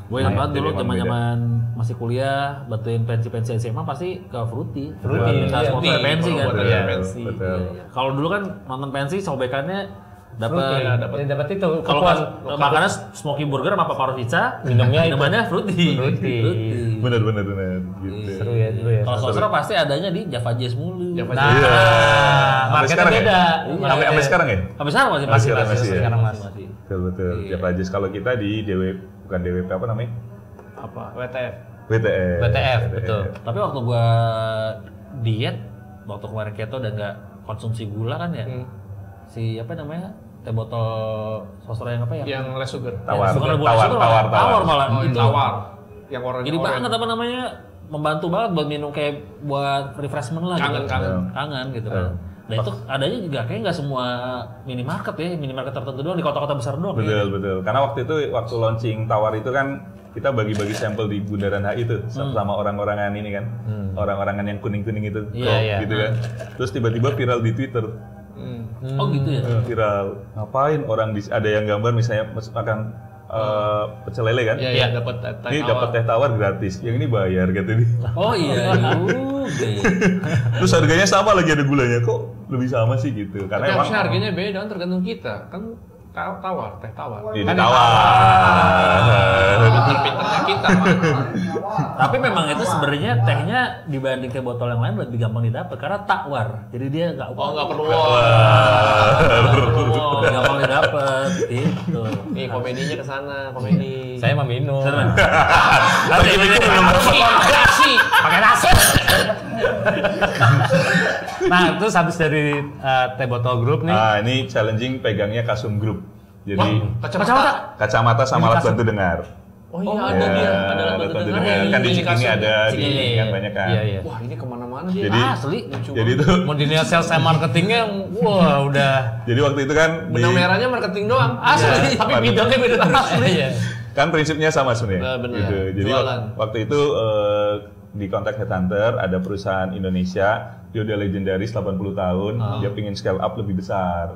Gue ingat banget Jadi dulu emang zaman-zaman masih kuliah, bantuin pensi-pensi SMA pasti ke Fruity. Fruity, Minta iya. sponsor pensi kan. Buat Iya. pensi. Betul. Kalau dulu kan nonton pensi sobekannya dapat Dapat itu. kalau kepuas. kan makannya smoky burger sama paparos pizza, Minumnya itu. minumannya Fruity. Fruity. Bener. Gitu. Seru ya. Kalau sosro pasti adanya di Java Jazz mulu. Java Nah, Iya. Sampai marketnya sekarang ya? beda. Sampai sekarang ya? Sampai sekarang masih Masih ya? Sekarang masih. Betul. Java Jazz kalau kita di bukan DWP apa namanya? Apa? WTF. WTF, betul. Tapi waktu gua diet, waktu kemarin keto dan nggak konsumsi gula kan ya, si apa namanya teh botol sosro yang apa ya? Yang less sugar. Tawar. Bukan Tawar. malah. Oh, Itu. tawar. Yang warna Jadi banget apa namanya membantu banget buat minum kayak buat refreshment lah. Kangen, gitu. kangen. Kangen gitu kan. Dan itu adanya juga kayak nggak semua minimarket ya, minimarket tertentu doang di kota-kota besar doang. Betul. Karena waktu launching Tawar itu kan kita bagi-bagi sampel di Bundaran HI itu sama orang-orangan ini kan. Orang-orangan yang kuning-kuning itu. Iya. Gitu kan. Terus tiba-tiba viral di Twitter. Oh gitu ya. Viral. Ngapain orang ada yang gambar misalnya makan pecel lele kan? Iya, dapat teh Ini tawar. dapat teh tawar gratis. Yang ini bayar kata dia. Oh iya. Terus harganya sama lagi ada gulanya. Kok lebih sama sih gitu? Tapi Karena emang harusnya harganya beda kan tergantung kita. Kan tawar, teh tawar. ini tawar. Pinter-pinternya kita. Tapi memang itu sebenarnya tehnya dibanding ke botol yang lain lebih gampang didapat karena takwar. Jadi dia nggak Nggak perlu. gampang didapat gitu. Nih komedinya ke sana, komedi. Saya mah minum. Lagi itu belum Nasi. Pakai nasi. Nah, terus habis dari teh botol grup nih. Ah, ini challenging pegangnya Kasum Group. Jadi Kacamata. kacamata sama alat bantu dengar. Oh iya, ada dia. Ada alat bantu bantu dengar. dengar. Kan di sini ada, di Iya, sini kan banyak kan. Iya. Wah, ini kemana-mana dia. Jadi, Asli. jadi itu, Modinnya sales and marketingnya, wah udah. jadi waktu itu kan Benang merahnya marketing doang. Asli. Tapi bidangnya beda asli. Iya. kan prinsipnya sama sebenarnya. Nah, benar. Gitu. Jadi Jualan. waktu itu di kontak Headhunter ada perusahaan Indonesia, dia udah legendaris 80 tahun, dia pingin scale up lebih besar,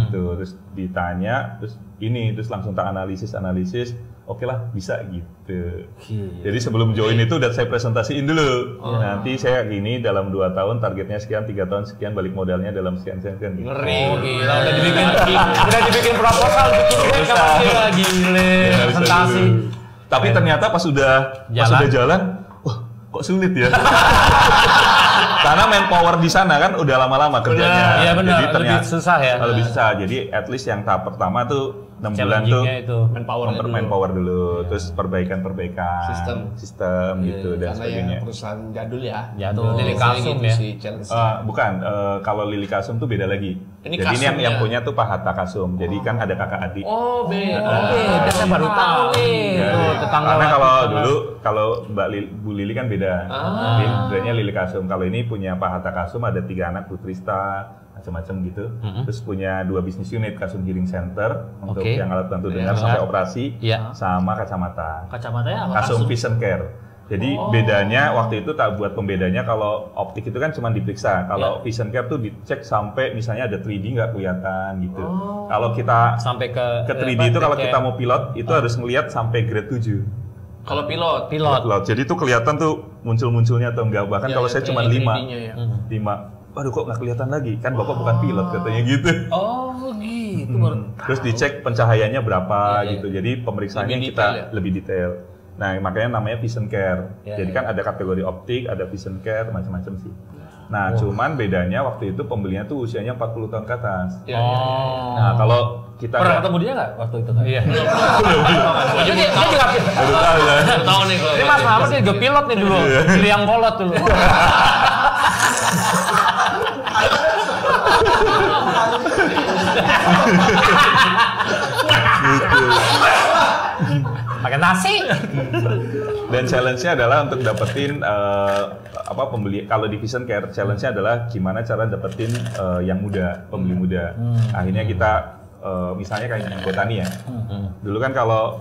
gitu. Terus ditanya, terus langsung tak analisis, oke lah bisa gitu. Jadi sebelum join itu udah saya presentasiin dulu. Nanti saya gini dalam 2 tahun targetnya sekian, 3 tahun sekian, balik modalnya dalam sekian gitu. Ngeri. Gila, udah dibikin proposal, bikin gila, gile, presentasi. Tapi ternyata pas udah jalan, wah kok sulit ya. Karena manpower di sana kan udah lama-lama kerjanya. Iya benar, Jadi lebih susah ya. Lebih susah. Jadi at least yang tahap pertama tuh 6 bulan tuh itu. manpower dulu, terus perbaikan sistem gitu dan Karena sebagainya. ya perusahaan jadul ya. Jadul. Lili Kasum ya. Bukan, kalau Lili Kasum tuh beda lagi. Ini Jadi ini yang Kasumnya. punya tuh Pak Hatta Kasum. Jadi kan ada kakak adik. Oh, beda. Beda, saya baru tahu nih. Ya, Tuh, tetangga karena kalau tetangga. dulu kalau Bu Lili kan beda. Jadi brandnya Lili Kasum. Kalau ini punya Pak Hatta Kasum ada 3 anak Putrista macam-macam gitu. Terus punya 2 bisnis unit, Kasum Hearing Center untuk Oke. yang alat bantu dengar sampai operasi, Iya. sama kacamata. Kacamatanya apa? Kasum Vision Care. Jadi bedanya waktu itu tak buat pembedanya kalau optik itu kan cuma diperiksa. Kalau Vision Care tuh dicek sampai misalnya ada 3D nggak kelihatan gitu. Kalau kita Sampai ke 3D itu kalau kita mau pilot itu harus ngelihat sampai grade 7. Kalau pilot. Pilot. Jadi tuh kelihatan tuh muncul-munculnya atau enggak. Bahkan Ya, kalau saya cuma 5. 3D-nya ya. 5. Waduh kok nggak kelihatan lagi? Kan Bapak bukan pilot katanya gitu. Oh gitu baru. Terus dicek pencahayaannya berapa gitu. Jadi pemeriksaannya Lebih kita detail ya? lebih detail. Nah, makanya namanya Vision Care. Jadi kan ada kategori optik, ada Vision Care, macam-macam sih. Nah, cuman bedanya waktu itu pembelinya tuh usianya 40 tahun ke atas. Ya, Nah, kalau kita Pernah ketemu dia nggak waktu itu kan? Iya. Dia juga baru tahu ya. tahu nih kalau. Ini Mas Muhammad sih juga pilot nih dulu. Pilih yang kolot dulu. Pakai nasi. Dan challenge-nya adalah untuk dapetin pembeli. Kalau di Vision Care challenge-nya adalah gimana cara dapetin yang muda, pembeli muda. Akhirnya kita misalnya kayak Botani ya. Dulu kan kalau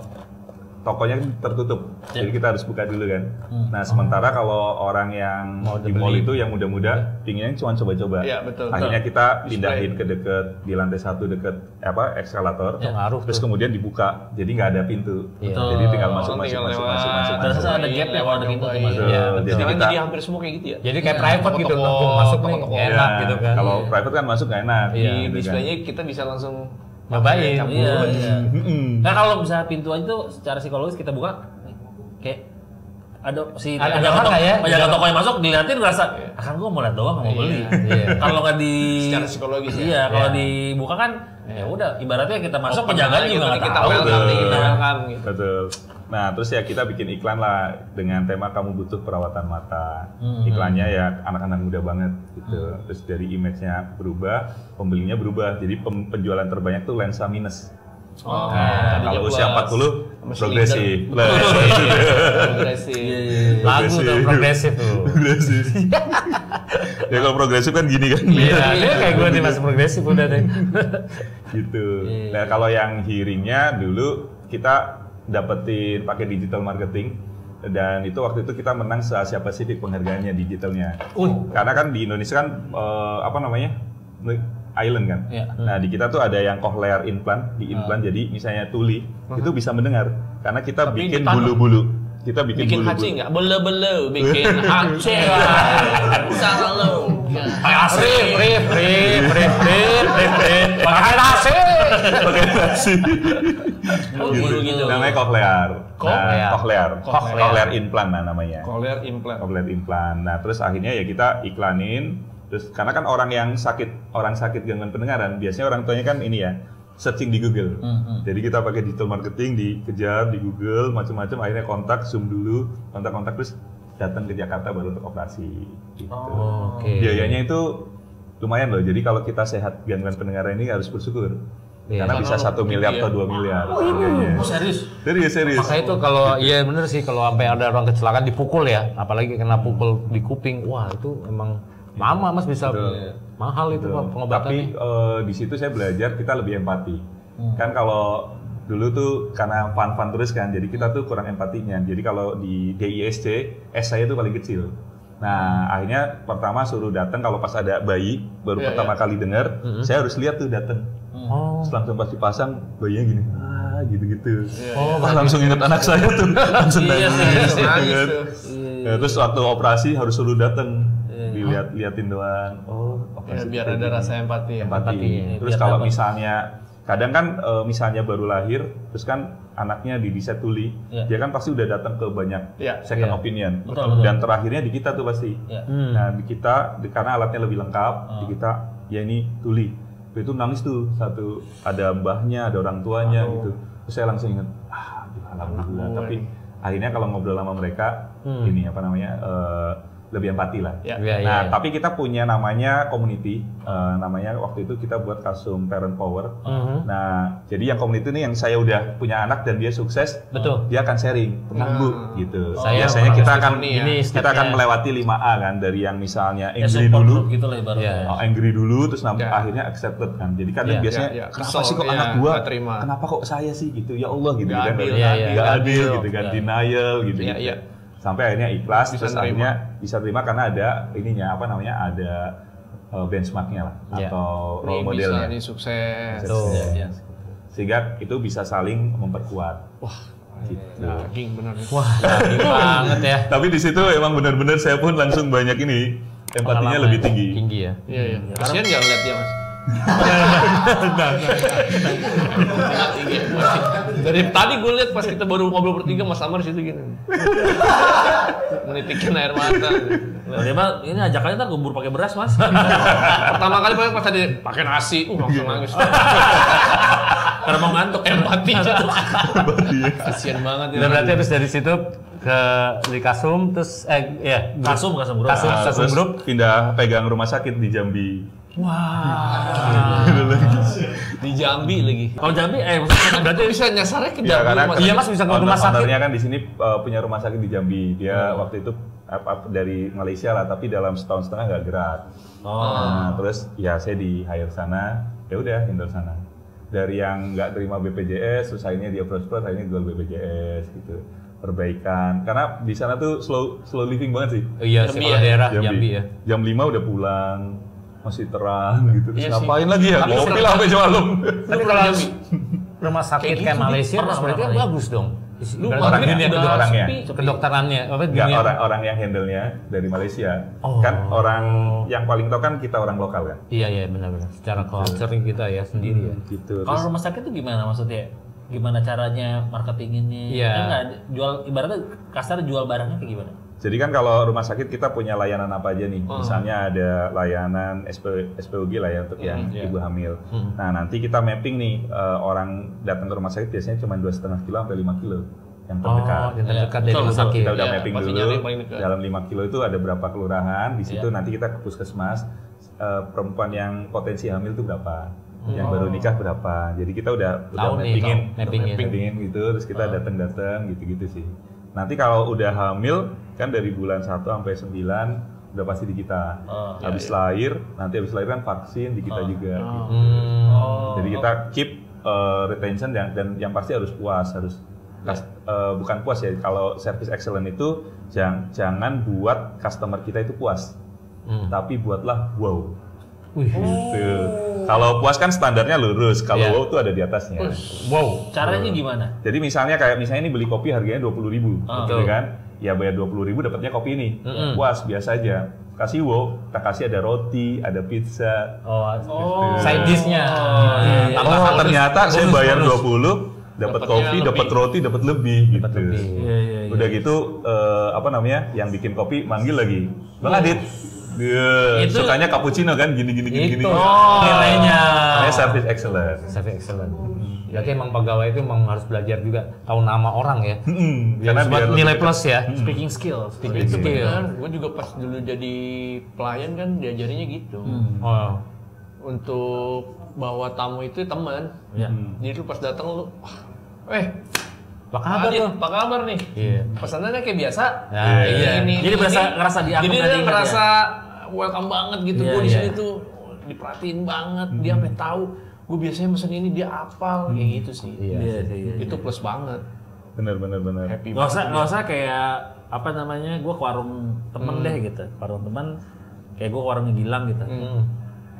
tokonya tertutup, jadi kita harus buka dulu kan. Nah sementara kalau orang yang di mall itu yang muda-muda, pinginnya cuma coba-coba. Iya, betul. Akhirnya kita pindahin ke deket di lantai 1 deket eskalator, Ngaruh terus kemudian dibuka, jadi nggak ada pintu. Iya. Jadi tinggal masuk. tinggal lewat. Terus ada gap ya kalau ada pintu tuh, Mas. Betul. Iya, Jadi Sekarang kita jadi hampir semua kayak gitu ya. Jadi kayak private gitu, Toko-toko, masuk nih toko-toko. enak ya, gitu kan. Kalau private kan masuk nggak enak. Di gitu kan. displaynya kita bisa langsung Nyobain. campur. Iya. Mm-mm. Nah kalau misalnya pintu aja tuh secara psikologis kita buka kayak ada si Ada orang nggak ya? penjaga toko yang masuk dilihatin ngerasa akan gua mau lihat doang nggak mau beli. Kalau nggak di Secara psikologis ya? Iya, kalau dibuka kan ya udah ibaratnya kita masuk penjaganya juga nggak kita tahu. welcome nih, kita welcome gitu. Betul. Nah, terus ya kita bikin iklan lah dengan tema kamu butuh perawatan mata. Iklannya ya anak-anak muda banget gitu. Terus dari image-nya berubah, pembelinya berubah. Jadi penjualan terbanyak tuh lensa minus. Oh, Nah, kalau usia 40 progresif. Progresif. Lagu tuh progresif tuh. Progresif. Ya kalau progresif kan gini kan. Iya, dia kayak gue nih masih progresif udah deh. Gitu. Nah, kalau yang hearingnya dulu kita dapetin pakai digital marketing dan itu waktu itu kita menang se-Asia Pasifik penghargaannya digitalnya. Karena kan di Indonesia kan apa namanya? Island kan. Nah, di kita tuh ada yang cochlear implant, di implant jadi misalnya tuli itu bisa mendengar karena kita Tapi bikin ditanam. bulu-bulu. Kita bikin Bikin bulu-bulu. haci nggak? Bele-bele, bikin haci lah. Salah lo. Rif. Pakai nasi. Pakai nasi. Bulu-bulu gitu. Namanya cochlear. Cochlear. Cochlear implant namanya. Cochlear implant. Cochlear implant. Nah, terus akhirnya ya kita iklanin. Terus karena kan orang sakit gangguan pendengaran, biasanya orang tuanya kan ini ya, searching di Google. Jadi kita pakai digital marketing, dikejar di Google, macam-macam. Akhirnya kontak, zoom dulu, kontak terus datang ke Jakarta baru untuk operasi. Gitu. Biayanya itu lumayan loh. Jadi kalau kita sehat gangguan pendengaran ini harus bersyukur. Karena bisa 1 miliar atau 2 miliar. Serius? Serius. Makanya itu kalau iya bener sih kalau sampai ada orang kecelakaan dipukul ya, apalagi kena pukul di kuping, wah itu emang lama mas bisa mahal itu Pak, pengobatannya. Tapi di situ saya belajar kita lebih empati. Kan kalau dulu tuh karena fun terus kan, jadi kita tuh kurang empatinya. Jadi kalau di DISC, S saya tuh paling kecil. Nah akhirnya pertama suruh datang kalau pas ada bayi baru pertama kali dengar, saya harus lihat tuh datang. Terus langsung pas dipasang bayinya gini, gitu-gitu. Langsung ingat anak saya tuh, langsung nangis. Terus waktu operasi harus suruh datang. Diliatin doang. Biar ada rasa empati ya. Terus kalau misalnya kadang kan misalnya baru lahir terus kan anaknya di bisa tuli, dia kan pasti udah datang ke banyak second opinion. Dan terakhirnya di kita tuh pasti. Nah, di kita karena alatnya lebih lengkap, di kita ya ini tuli. Itu nangis tuh satu, ada mbahnya, ada orang tuanya gitu. Terus saya langsung ingat, alhamdulillah. Tapi akhirnya kalau ngobrol sama mereka ini apa namanya lebih empati lah. Tapi kita punya namanya community, namanya waktu itu kita buat Kasum Parent Power. Nah, jadi yang community ini yang saya udah punya anak dan dia sukses, dia akan sharing, tenang Bu, gitu. Biasanya kita akan melewati 5A kan, dari yang misalnya angry dulu, gitu lah ibaratnya. angry dulu, terus akhirnya accepted kan. Jadi kadang biasanya kenapa sih kok anak gua, kenapa kok saya sih gitu, ya Allah gitu kan, nggak adil gitu kan, denial gitu. Sampai akhirnya ikhlas, terus akhirnya bisa terima karena ada ininya apa namanya, ada benchmarknya lah atau role modelnya. Ini sukses. Sehingga itu bisa saling memperkuat. Wah, gitu. Daging benar. Wah, daging banget ya. Tapi di situ emang benar-benar saya pun langsung banyak ini empatinya lebih tinggi. Tinggi ya. Iya. Kasihan nggak ngeliat dia mas? Dari tadi gue lihat pas kita baru ngobrol bertiga Mas Amar situ gini, menitikin air mata. Dia mah ini ajakannya ntar gubur pakai beras mas. Pertama kali pas tadi pakai nasi, langsung nangis. Karena mau ngantuk Empatinya. Kasian banget ya. Dan berarti habis dari situ ke di Kasum terus Kasum Group. Kasum Group pindah pegang rumah sakit di Jambi. Wah. Di Jambi lagi. Kalau Jambi, maksudnya berarti bisa nyasarnya ke Jambi. Iya mas bisa ke rumah sakit. Ownernya kan di sini punya rumah sakit di Jambi. Dia waktu itu dari Malaysia lah, tapi dalam setahun setengah nggak gerak. Nah, terus ya saya di hire sana, ya udah handle sana. Dari yang nggak terima BPJS, terus akhirnya dia approach, akhirnya jual BPJS gitu. Perbaikan, karena di sana tuh slow living banget sih. Iya, sekolah daerah Jambi ya. Jam 5 udah pulang, masih terang gitu. Terus ngapain lagi ya? Ngopi lah sampai malam. Tapi kalau rumah sakit kayak Malaysia, berarti kan bagus dong. Orangnya, kedokterannya, orang yang handle-nya dari Malaysia. Kan orang yang paling tahu kan kita orang lokal kan. Iya benar-benar. Secara culture kita ya sendiri ya. Gitu. Kalau rumah sakit itu gimana maksudnya? gimana caranya marketinginnya. Iya. Kan nggak jual, ibaratnya kasar jual barangnya kayak gimana? Jadi kan kalau rumah sakit kita punya layanan apa aja nih? Misalnya ada layanan SPOG lah ya untuk yang ibu hamil. Nah nanti kita mapping nih orang datang ke rumah sakit biasanya cuma 2,5 kilo sampai 5 kilo yang terdekat. Yang terdekat dari rumah sakit. Kita udah Iya, mapping pasti dulu. nyari yang paling dekat. Dalam 5 kilo itu ada berapa kelurahan? Di situ nanti kita ke puskesmas. Perempuan yang potensi hamil itu berapa? Yang baru nikah berapa? Jadi kita udah Tahu nih, mappingin mappingnya. gitu. Terus kita datang gitu-gitu sih. Nanti kalau udah hamil kan dari bulan 1 sampai 9 udah pasti di kita. Habis lahir, nanti habis lahir kan vaksin di kita juga. Gitu. Jadi kita keep retention dan yang pasti harus puas, bukan puas ya. Kalau service excellent itu jangan buat customer kita itu puas, tapi buatlah wow. Gitu. Kalau puas kan standarnya lurus, kalau wow tuh ada di atasnya. Wow. Caranya gimana? Jadi misalnya ini beli kopi harganya 20.000, gitu kan? Ya bayar 20.000 dapatnya kopi ini. Puas biasa aja. Kasih wow, kita kasih ada roti, ada pizza. Side dish-nya. Ternyata saya bayar 20, dapat kopi, dapat roti, dapat lebih gitu. Udah gitu yang bikin kopi manggil lagi. Bang Adit. Sukanya cappuccino kan gini. Nilainya. Namanya service excellent. Service excellent. Berarti emang pegawai itu emang harus belajar juga tahu nama orang ya. Karena buat nilai plus ya. Speaking skill. Itu benar. Gue juga pas dulu jadi pelayan kan diajarinya gitu. Untuk bawa tamu itu teman. Jadi lu pas datang lu, Apa kabar lo? Apa kabar nih? Pesanannya kayak biasa. Jadi ngerasa dianggap. Jadi dia ngerasa welcome banget gitu. Gue di sini tuh diperhatiin banget. Dia sampai tahu gue biasanya pesen ini, dia hafal kayak gitu sih. Itu plus banget. Bener. Happy Nggak usah kayak gue ke warung temen deh gitu. Warung temen kayak gue ke warungnya Gilang gitu.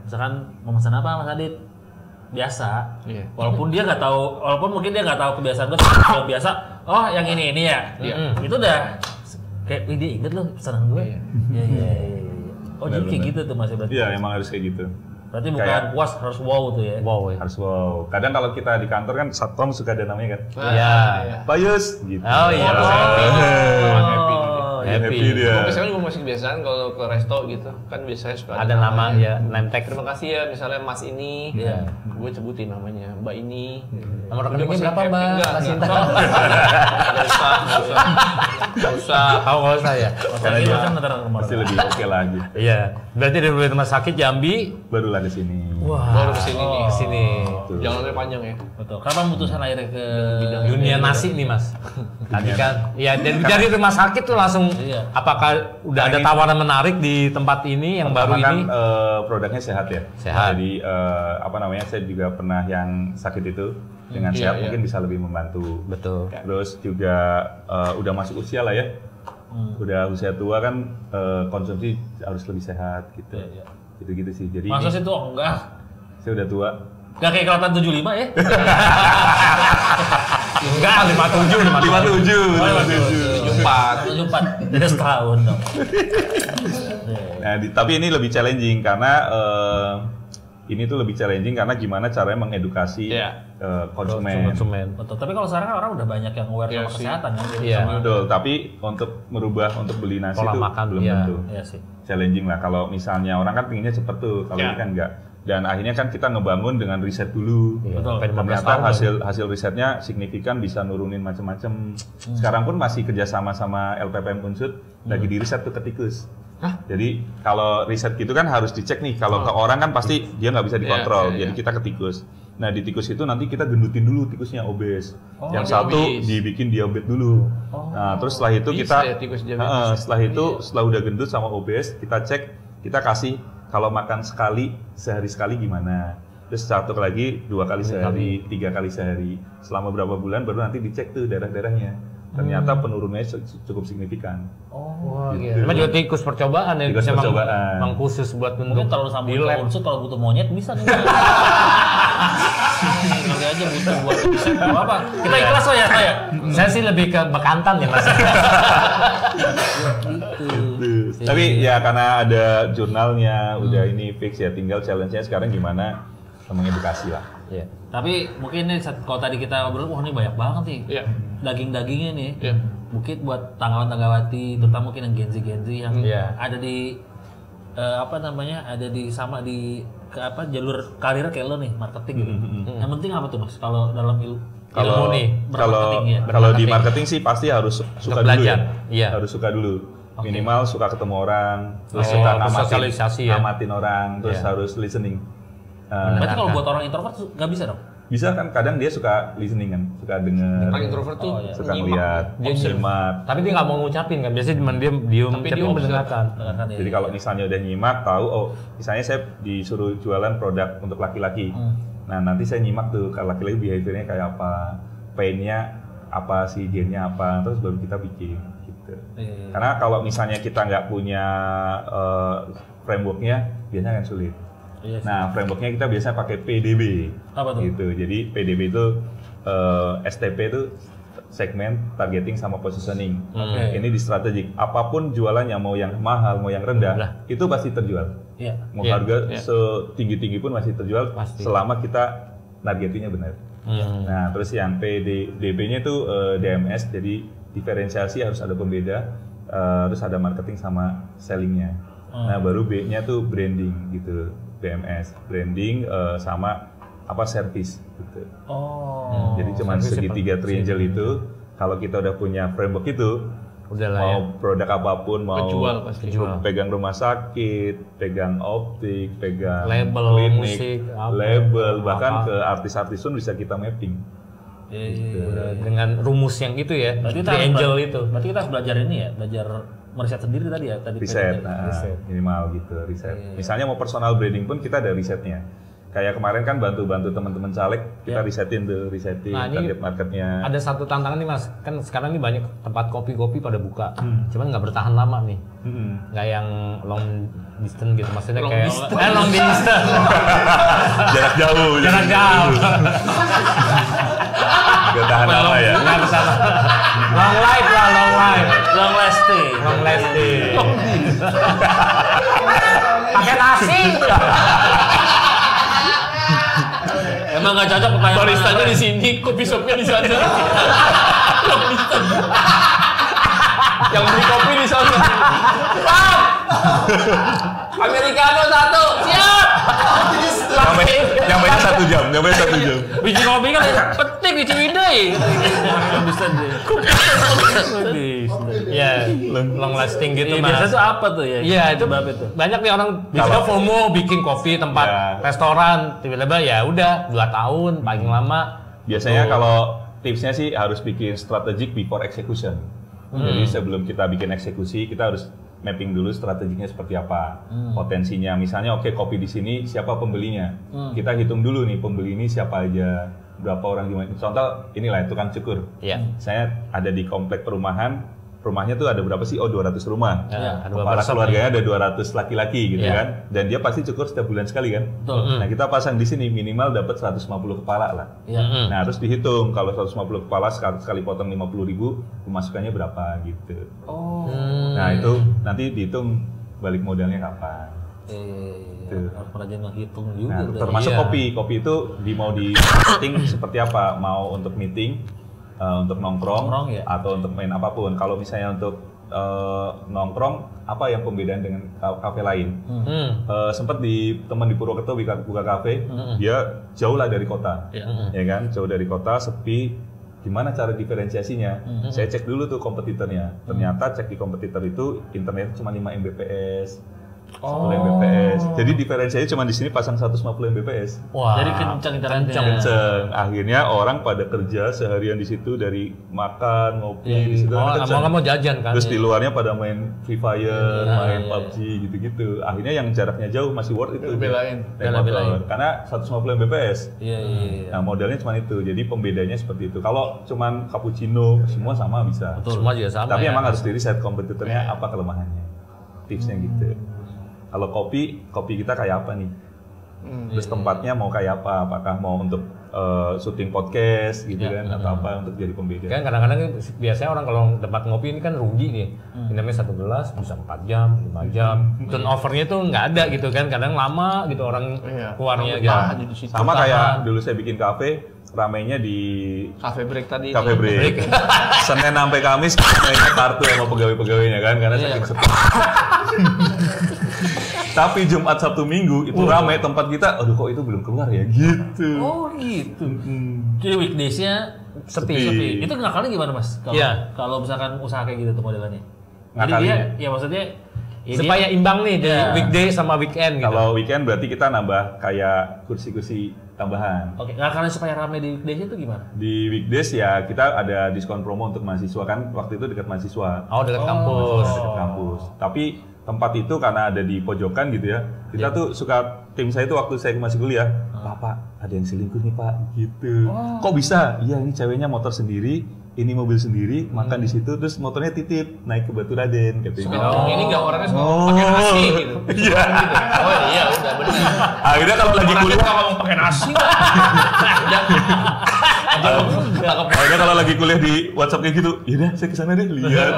Misalkan mau pesan apa Mas Adit? Biasa. Walaupun mungkin dia nggak tahu kebiasaan gue biasa. Oh yang ini ya. Itu udah kayak dia inget loh pesanan gue. Iya. Oh jadi kayak gitu tuh masih berarti. Iya emang harus kayak gitu. Berarti bukan puas, harus wow tuh ya. Wow ya. Harus wow. Kadang kalau kita di kantor kan satpam suka ada namanya kan. Iya. Pak Yus gitu. Oh iya. Happy Gue dia. biasanya gue masih kebiasaan kalau ke resto gitu kan biasanya suka Ada nama ya, name tag. Terima kasih ya misalnya Mas ini, gue sebutin namanya Mbak ini. Nomor rekeningnya berapa Mbak? Nggak usah. Oh nggak usah ya. Karena dia kan pasti lebih oke lagi. Iya. Berarti dari rumah sakit Jambi Barulah ke sini. Baru kesini nih. kesini. Jalannya panjang ya. Betul. Kenapa memutuskan akhirnya ke Dunia nasi nih Mas. Tadi kan, ya dari rumah sakit tuh langsung. Apakah udah ada tawaran menarik di tempat ini yang baru kan, ini? Produknya sehat ya. Sehat. Jadi saya juga pernah yang sakit itu dengan sehat mungkin bisa lebih membantu. Betul. Terus juga udah masuk usia lah ya. Udah usia tua kan konsumsi harus lebih sehat gitu. Gitu-gitu sih. Jadi masa sih tuh enggak? Saya udah tua. Enggak kayak kelihatan 75 ya? Enggak, 57. 74. Beda setahun dong. Nah, tapi ini lebih challenging karena gimana caranya mengedukasi konsumen. Betul. Tapi kalau sekarang kan orang udah banyak yang aware sama kesehatan kan. Iya. Betul. Tapi untuk beli nasi pola itu makan, belum tentu. Iya sih. Challenging lah. Kalau misalnya orang kan pinginnya cepet tuh, kalau ini kan enggak. Dan akhirnya kan kita ngebangun dengan riset dulu. Betul. Ternyata hasil risetnya signifikan bisa nurunin macam-macam. Sekarang pun masih kerjasama sama LPPM Unsud lagi di riset tuh ke tikus. Jadi kalau riset gitu kan harus dicek nih. Kalau ke orang kan pasti dia nggak bisa dikontrol. Jadi kita ke tikus. Nah di tikus itu nanti kita gendutin dulu tikusnya obes. Yang satu dibikin diabetes dulu. Nah terus setelah itu setelah udah gendut sama obes, kita cek, kita kasih kalau makan sehari sekali gimana. Terus satu lagi 2 kali sehari, 3 kali sehari. Selama berapa bulan baru nanti dicek tuh darah-darahnya. Ternyata penurunannya cukup signifikan. Gitu. Memang juga tikus percobaan ya. Tikus percobaan. Memang khusus buat mungkin terlalu sama di lab. unsur kalau butuh monyet bisa nih. Nanti aja butuh buat apa? Kita ikhlas loh ya saya. Saya sih lebih ke bekantan ya Mas. Tapi ya karena ada jurnalnya, udah ini fix ya, tinggal challenge-nya sekarang gimana mengedukasi lah. Iya. Tapi mungkin nih kalau tadi kita ngobrol, wah ini banyak banget nih daging-dagingnya nih. Mungkin buat tanggawan-tanggawati, terutama mungkin yang Gen Z yang ada di ada di jalur karir kayak lo nih, marketing gitu. Yang penting apa tuh Mas? Kalau dalam kalau di marketing sih pasti harus suka dulu ya. Harus suka dulu. Minimal suka ketemu orang, terus suka ngamatin orang, terus harus listening. Berarti kalau buat orang introvert nggak bisa dong? Bisa kan, kadang dia suka listening kan, suka denger. Orang introvert tuh suka ngeliat, nyimak. Tapi dia nggak mau ngucapin kan, biasanya cuma dia diem, tapi dia mendengarkan. Jadi kalau misalnya udah nyimak, tahu, misalnya saya disuruh jualan produk untuk laki-laki. Nah nanti saya nyimak tuh, kalau laki-laki behaviornya kayak apa, pain-nya apa, si gennya apa, terus baru kita bikin. Gitu. Karena kalau misalnya kita nggak punya frameworknya, biasanya kan sulit. Nah, frameworknya kita biasanya pakai PDB. Apa tuh? Gitu. Jadi PDB itu STP itu segment, targeting, sama positioning. Ini di strategik. Apapun jualannya, mau yang mahal, mau yang rendah, itu pasti terjual. Mau harga setinggi-tinggi pun masih terjual selama kita targetingnya benar. Nah, terus yang PDB-nya itu DMS, jadi diferensiasi harus ada pembeda, terus ada marketing sama sellingnya. Nah, baru B-nya tuh branding gitu. BMS, branding sama service gitu. Jadi cuma segitiga triangle itu, kalau kita udah punya framework itu, mau produk apapun, mau pegang rumah sakit, pegang optik, pegang label, klinik, musik, label, bahkan ke artis-artis pun bisa kita mapping. Gitu. Dengan rumus yang itu ya, triangle itu. Berarti kita harus belajar ini ya, belajar meriset sendiri tadi ya, riset, minimal gitu, riset. Misalnya mau personal branding pun kita ada risetnya. Kayak kemarin kan bantu teman-teman caleg, kita risetin target marketnya. Ada satu tantangan nih Mas, kan sekarang ini banyak tempat kopi-kopi pada buka, cuman nggak bertahan lama nih, nggak yang long distance gitu, maksudnya long distance, jarak jauh. Gak tahan lama ya. Nggak bisa. Long life lah, long lasting. Pakai nasi. Emang nggak cocok pertanyaan. Baristanya di sini, kopi shopnya di sana. Yang beli kopi di sana. Americano 1, siap. Nyampe 1 jam. Biji kopi kan penting, biji widai. Ya, long lasting gitu Mas. Biasanya tuh apa tuh ya? Iya, itu banyak nih orang biasanya FOMO bikin kopi tempat restoran, tiba-tiba ya udah 2 tahun paling lama. Biasanya kalau tipsnya sih harus bikin strategic before execution. Jadi sebelum kita bikin eksekusi, kita harus mapping dulu strateginya seperti apa, potensinya. Misalnya kopi di sini siapa pembelinya, kita hitung dulu nih pembeli ini siapa aja, berapa orang di mana. Contoh inilah tukang cukur. Saya ada di komplek rumahnya tuh ada berapa sih? 200 rumah. Kepala keluarganya ada 200 laki-laki gitu kan. Dan dia pasti cukur setiap bulan sekali kan. Nah, kita pasang di sini minimal dapat 150 kepala lah. Nah, harus dihitung kalau 150 kepala sekali potong 50.000, pemasukannya berapa gitu. Nah, itu nanti dihitung balik modalnya kapan. Harus rajin menghitung juga. Nah, termasuk kopi itu mau di setting seperti apa? Mau untuk meeting, untuk nongkrong atau untuk main apapun. Kalau misalnya untuk nongkrong, apa yang pembedaan dengan kafe lain? Sempat teman di Purwokerto buka kafe, dia jauh lah dari kota, ya kan? Jauh dari kota, sepi. Gimana cara diferensiasinya? Saya cek dulu tuh kompetitornya. Ternyata cek di kompetitor itu internet cuma 5 Mbps. 10 Mbps. Jadi diferensiasinya cuma di sini pasang 150 Mbps. Wah. Jadi kencang internetnya. Kencang. Akhirnya orang pada kerja seharian di situ, dari makan, ngopi di situ. Mau jajan kan. Terus di luarnya pada main Free Fire, main PUBG gitu-gitu. Akhirnya yang jaraknya jauh masih worth itu. Belain. Karena 150 Mbps. Iya. Nah, modelnya cuma itu. Jadi pembedanya seperti itu. Kalau cuman cappuccino semua sama bisa. Betul. Semua juga sama. Tapi emang harus diriset kompetitornya apa kelemahannya. Tipsnya gitu. Kalau kopi kita kayak apa nih? Terus tempatnya mau kayak apa? Apakah mau untuk syuting podcast gitu kan, atau apa untuk jadi pembeda? Kan kadang-kadang biasanya orang kalau tempat ngopi ini kan rugi nih. Minumnya 1 gelas bisa 4 jam, 5 jam. Turnovernya tuh nggak ada gitu kan. Kadang lama gitu orang keluarnya gitu. Sama kayak dulu saya bikin kafe, ramainya di Cafe Break tadi. Cafe Break. Senin sampai Kamis mainnya kartu sama pegawai-pegawainya kan, karena saking sepi. Tapi Jumat, Sabtu, Minggu itu ramai tempat kita. Aduh kok itu belum keluar ya gitu. Oh gitu. Jadi weekdays-nya sepi. Itu ngakalnya gimana Mas? Kalau misalkan usaha kayak gitu tuh modelannya. Jadi dia, ya maksudnya supaya imbang nih di weekday sama weekend gitu. Kalau weekend berarti kita nambah kayak kursi-kursi tambahan. Oke, ngakalnya supaya ramai di weekdays itu gimana? Di weekdays ya kita ada diskon promo untuk mahasiswa kan, waktu itu dekat mahasiswa. Oh, dekat kampus. Dekat kampus. Tapi tempat itu karena ada di pojokan gitu ya, kita tuh suka, tim saya tuh waktu saya masih kuliah, Pak, ada yang selingkuh nih Pak, gitu. Kok bisa? Iya, ini ceweknya motor sendiri, ini mobil sendiri, makan di situ, terus motornya titip naik ke Batu Raden, katanya. Ini nggak orangnya suka pakai nasi gitu. Iya. Oh iya, udah benar. Akhirnya kalau lagi kuliah, kalau mau pakai nasi, akhirnya kalau lagi kuliah di WhatsApp kayak gitu, yaudah saya kesana deh lihat.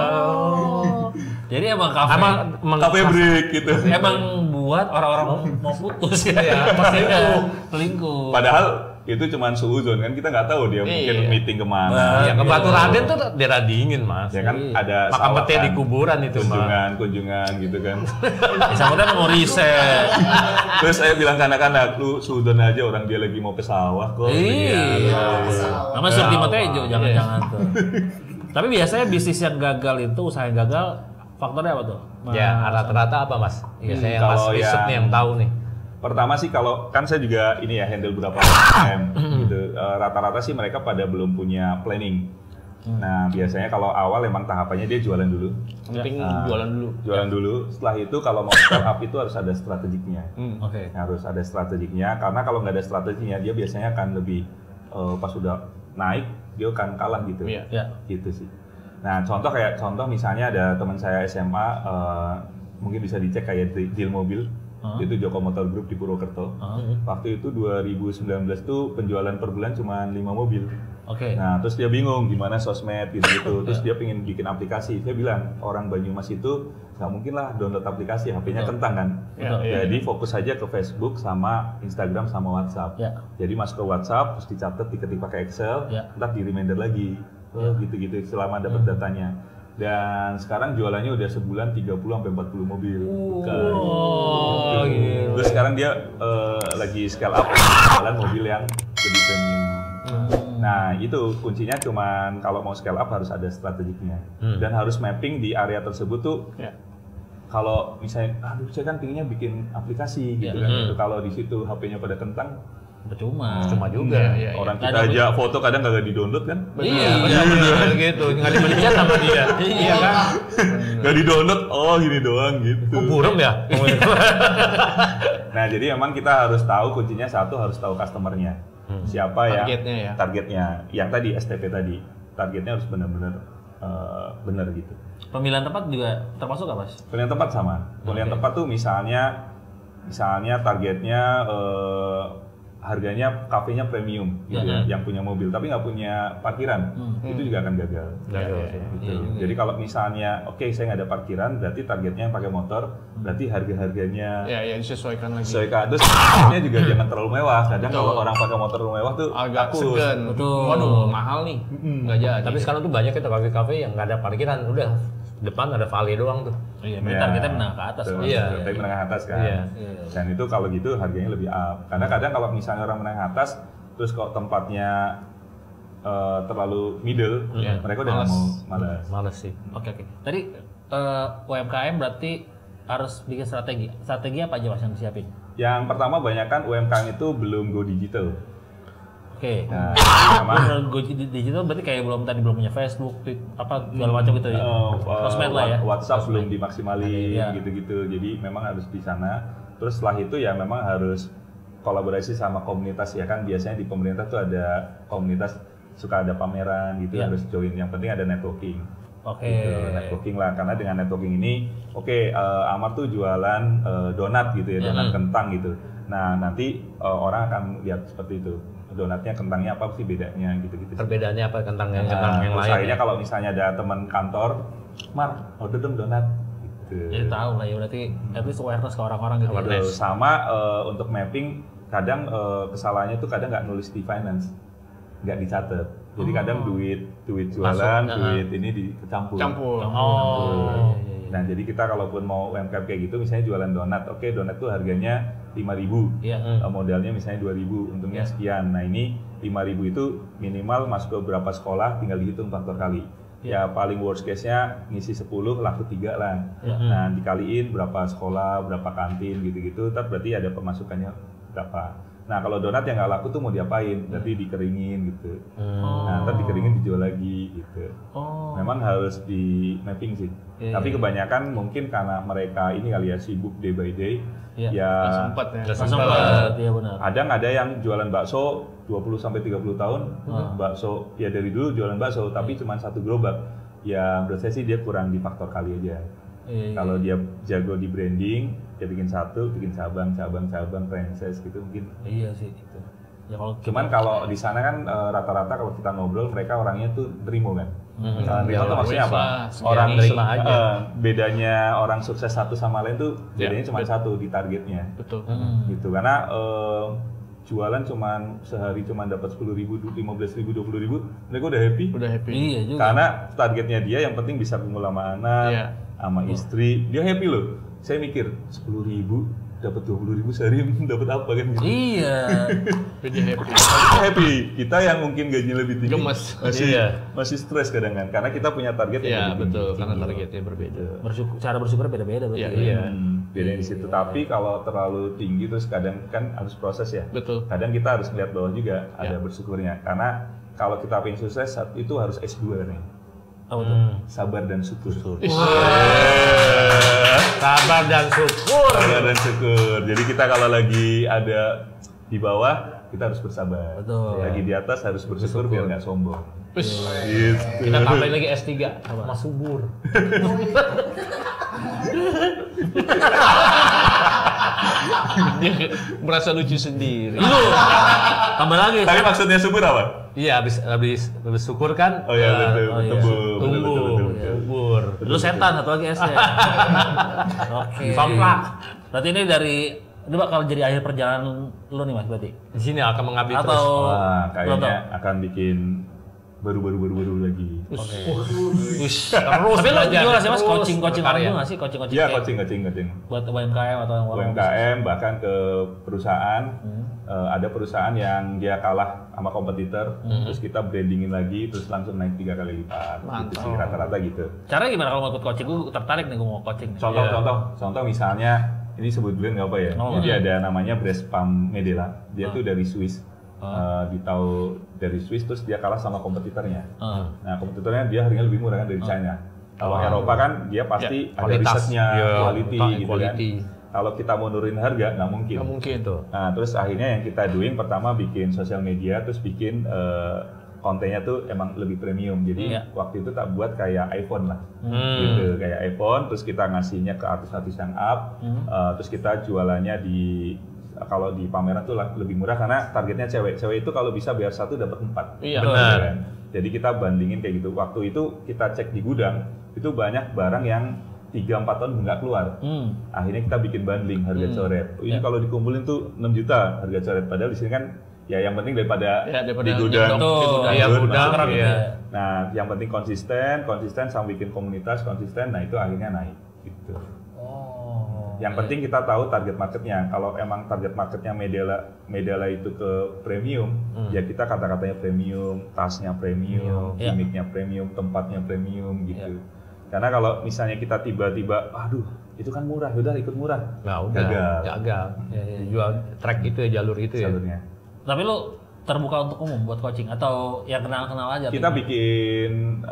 Jadi emang Cafe Break gitu. Emang buat orang-orang mau putus ya, pasti selingkuh. Padahal itu cuma suuzon kan, kita nggak tahu dia mungkin meeting kemana. Ya ke Batu Raden tuh daerah dingin Mas. Ya kan ada makan pete di kuburan itu kunjungan gitu kan. Sampai mau riset. Terus saya bilang ke anak-anak, lu suudon aja, orang dia lagi mau ke sawah kok. Nama surti Matejo jangan-jangan tuh. Tapi biasanya bisnis yang gagal itu, usaha yang gagal, faktornya apa tuh? Ya rata-rata apa Mas? Biasanya yang Mas riset nih yang tahu nih. Pertama sih kalau kan saya juga ini ya handle beberapa UMKM gitu. Rata-rata sih mereka pada belum punya planning. Nah biasanya kalau awal emang tahapannya dia jualan dulu. Penting Jualan dulu. Setelah itu kalau mau startup itu harus ada strateginya. Harus ada strateginya, karena kalau nggak ada strateginya dia biasanya akan lebih pas sudah naik dia akan kalah gitu. Gitu sih. Nah contoh misalnya ada teman saya SMA, mungkin bisa dicek kayak deal mobil. Itu Joko Motor Group di Purwokerto. Waktu itu 2019 tuh penjualan per bulan cuma 5 mobil. Nah, terus dia bingung gimana sosmed gitu-gitu. Terus dia pengen bikin aplikasi. Saya bilang, orang Banyumas itu nggak mungkin lah download aplikasi, HP-nya kentang kan. Jadi fokus aja ke Facebook sama Instagram sama WhatsApp. Jadi masuk ke WhatsApp, terus dicatat, diketik pakai Excel, ntar di reminder lagi. Gitu-gitu selama dapat datanya. Dan sekarang jualannya udah sebulan 30-40 mobil. Gitu. Terus sekarang dia lagi scale up jualan mobil yang lebih premium. Nah itu kuncinya, cuman kalau mau scale up harus ada strateginya. Dan harus mapping di area tersebut tuh. Kalau misalnya, aduh saya kan pinginnya bikin aplikasi gitu kan. Kalau di situ HP-nya pada kentang, percuma juga. Orang kita aja foto kadang nggak di-download kan? Benar gitu, nggak dibelikan sama dia. Iya kan? Nggak di-download, gini doang gitu. Burem ya? Nah jadi emang kita harus tahu, kuncinya satu harus tahu customer-nya. Siapa targetnya. Yang tadi STP tadi, targetnya harus benar-benar benar gitu. Pemilihan tempat juga termasuk nggak Mas? Pemilihan tempat sama. Pemilihan tempat tuh misalnya targetnya harganya kafenya premium gitu ya, yang punya mobil tapi nggak punya parkiran, itu juga akan gagal. Gitu. Jadi kalau misalnya saya nggak ada parkiran, berarti targetnya yang pakai motor, berarti harganya disesuaikan lagi. Terus harganya juga jangan terlalu mewah. Kadang kalau orang pakai motor mewah tuh agak segan. Waduh, mahal nih. Nggak jadi. Tapi sekarang tuh banyak kita kafe-kafe yang nggak ada parkiran, udah depan ada valet doang tuh. Targetnya menengah ke atas. Tapi menengah atas kan. Dan itu kalau gitu harganya lebih up. Karena kadang kalau misalnya orang menengah atas, terus kalau tempatnya terlalu middle, mereka udah nggak mau, malas sih. Oke. Tadi UMKM berarti harus bikin strategi. Strategi apa aja Mas yang disiapin? Yang pertama banyak kan UMKM itu belum go digital. Nah, go digital berarti kayak belum punya Facebook, segala macam gitu ya. Sosmed lah ya. WhatsApp belum dimaksimalin gitu-gitu. Jadi memang harus di sana. Terus setelah itu ya memang harus kolaborasi sama komunitas ya kan. Biasanya di pemerintah tuh ada komunitas suka ada pameran gitu, harus join. Yang penting ada networking. Oke. Gitu, networking lah, karena dengan networking ini, Amar tuh jualan donat gitu ya, donat kentang gitu. Nah nanti orang akan lihat seperti itu, donatnya kentangnya apa sih bedanya gitu-gitu. Perbedaannya apa kentang yang lain? Akhirnya kalau misalnya ada teman kantor, Mar, order dong donat. Gitu. Jadi tahu lah ya, berarti at least awareness ke orang-orang gitu. Sama untuk mapping, kadang kesalahannya tuh kadang nggak nulis di finance, nggak dicatat. Jadi kadang duit jualan, duit ini dicampur. Nah jadi kita kalaupun mau UMKM kayak gitu, misalnya jualan donat, donat tuh harganya 5.000, modalnya misalnya 2.000, untungnya sekian. Nah ini 5.000 itu minimal masuk ke berapa sekolah, tinggal dihitung faktor kali. Ya paling worst case-nya ngisi 10 laku 3 lah. Nah dikaliin berapa sekolah, berapa kantin gitu-gitu, berarti ada pemasukannya berapa. Nah kalau donat yang nggak laku tuh mau diapain? Berarti dikeringin gitu. Nah ntar dikeringin dijual lagi gitu. Memang harus di mapping sih. Tapi kebanyakan mungkin karena mereka ini kali ya sibuk day by day. Ya sempat. Iya benar. Kadang ada yang jualan bakso 20-30 tahun, bakso ya dari dulu jualan bakso, tapi cuma satu gerobak. Ya menurut saya sih dia kurang di faktor kali aja. Kalau dia jago di branding, dia bikin satu, bikin cabang, franchise gitu mungkin. Iya sih gitu. Ya Cuman kalau di sana kan rata-rata kalau kita ngobrol mereka orangnya tuh nerimo kan. Nerimo tuh maksudnya apa? Orang bedanya orang sukses satu sama lain tuh bedanya cuma satu di targetnya. Betul. Gitu karena jualan cuman sehari cuman dapat 10.000, 15.000, 20.000, mereka udah happy. Iya juga. Karena targetnya dia yang penting bisa kumpul sama anak, sama istri, dia happy loh. Saya mikir 10.000 dapat 20.000 sehari dapat apa kan gitu. Iya. Happy. Kita yang mungkin gaji lebih tinggi gemes. Masih stres kadang kan karena kita punya target yang lebih betul, tinggi. karena targetnya berbeda. Cara bersyukur beda-beda berarti. Iya. Beda di situ. Tapi kalau terlalu tinggi terus kadang kan harus proses ya. Betul. Kadang kita harus lihat bawah juga ada bersyukurnya. Karena kalau kita pengen sukses itu harus S2 nih. Apa tuh? Sabar dan syukur. Sabar dan syukur. Sabar dan syukur. Jadi kita kalau lagi ada di bawah kita harus bersabar. Betul. Lagi di atas harus bersyukur biar nggak sombong. Gitu. Kita tambahin lagi S3 sama subur. Dia merasa lucu sendiri. Tambah lagi. Tapi maksudnya subur apa? Iya, habis bersyukur kan. Oh iya betul. Tumbuh. Subur. Lu setan satu lagi S-nya. Oke. Somplak. Berarti ini ini bakal jadi akhir perjalanan lu nih Mas berarti? Di sini akan mengabdi Atau terus. Kayaknya akan bikin baru lagi. Terus tapi lu gimana sih Mas coaching orang karya. juga nggak sih coaching Iya coaching. buat UMKM atau orang UMKM bahkan ke perusahaan. Ada perusahaan yang dia kalah sama kompetitor, terus kita brandingin lagi, terus langsung naik 3 kali lipat. Gitu sih rata-rata gitu. Caranya gimana kalau mau ikut coaching? Gue tertarik nih gue mau coaching. Contoh misalnya ini sebut brand nggak apa ya? Jadi ada namanya Brespam Medela. Dia tuh dari Swiss. Dari Swiss terus dia kalah sama kompetitornya. Nah kompetitornya dia harganya lebih murah kan dari China. Kalau Eropa kan dia pasti ada risetnya, quality gitu kan. Kalau kita mau nurunin harga nggak mungkin tuh. Nah terus akhirnya yang kita doing pertama bikin sosial media, terus bikin kontennya tuh emang lebih premium. Jadi waktu itu tak buat kayak iPhone lah, gitu kayak iPhone. Terus kita ngasihnya ke artis-artis yang up, terus kita jualannya kalau di pameran tuh lebih murah karena targetnya cewek. Cewek itu kalau bisa biar 1 dapat 4. Iya benar. Kan? Jadi kita bandingin kayak gitu. Waktu itu kita cek di gudang itu banyak barang yang 3-4 tahun nggak keluar. Akhirnya kita bikin bundling harga coret. Ini kalau dikumpulin tuh 6 juta harga coret. Padahal di sini kan ya yang penting daripada di gudang. Gudang. Nah, yang penting konsisten sama bikin komunitas konsisten. Nah, itu akhirnya naik gitu. Yang penting kita tahu target marketnya. Kalau emang target marketnya Medela itu ke premium, ya kita kata-katanya premium, tasnya premium, gimmicknya premium, tempatnya premium gitu. Karena kalau misalnya kita tiba-tiba, aduh itu kan murah, udah ikut murah. Nah, udah gagal. Jual track itu ya, jalur itu jalurnya. Tapi lu terbuka untuk umum buat coaching atau yang kenal-kenal aja? Kita bikin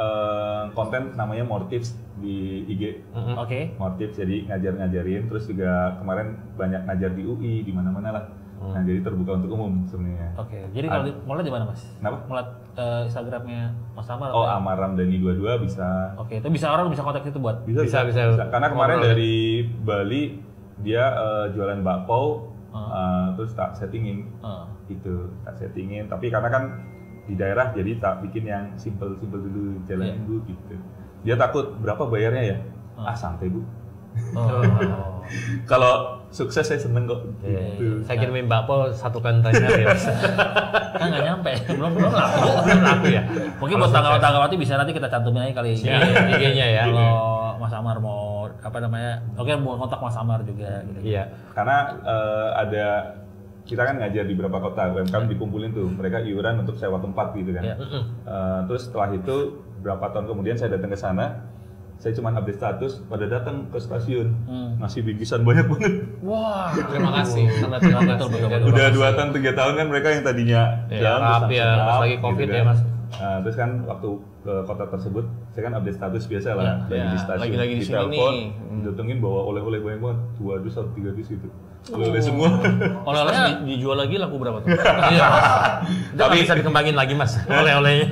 konten namanya More Tips di IG. Oke. More Tips jadi ngajarin, terus juga kemarin banyak ngajar di UI di mana-mana lah. Nah, jadi terbuka untuk umum sebenarnya. Oke, jadi kalau mulai di mana Mas? Kenapa? Mulai Instagramnya Mas Amar? Oh, Amar Ramdhani 22 bisa. Oke, itu bisa orang bisa kontak itu buat? Bisa. Karena kemarin dari Bali dia jualan bakpao, terus tak settingin. Itu tak settingin. Tapi karena kan di daerah jadi tak bikin yang simple dulu, jalanin dulu gitu. Dia takut berapa bayarnya ya? Santai Bu. Kalau sukses saya seneng kok. Gitu. Saya kirimin bakpo 1 kontainer ya. Kan nggak nyampe, belum laku ya. Mungkin buat tanggal-tanggal bisa nanti kita cantumin aja kali IG-nya ya. Kalau Mas Amar mau mau kontak Mas Amar juga. Gitu. Iya. Karena ada kita kan ngajar di beberapa kota, UMKM dikumpulin tuh, mereka iuran untuk sewa tempat gitu kan. Terus setelah itu berapa tahun kemudian saya datang ke sana. Saya cuma update status, pada datang ke stasiun, ngasih bingkisan banyak banget. Wah, terima kasih. Udah 2 tahun, 3 tahun kan mereka yang tadinya pas lagi COVID gitu ya Mas. Terus kan waktu ke kota tersebut, saya kan update status biasa lah, lagi di stasiun, lagi di sini telepon, datengin bawa oleh-oleh banyak banget, 2 dus atau 3 dus gitu. Oleh-oleh semua. Oleh-olehnya dijual lagi laku berapa tuh? Tapi bisa dikembangin lagi Mas, oleh-olehnya.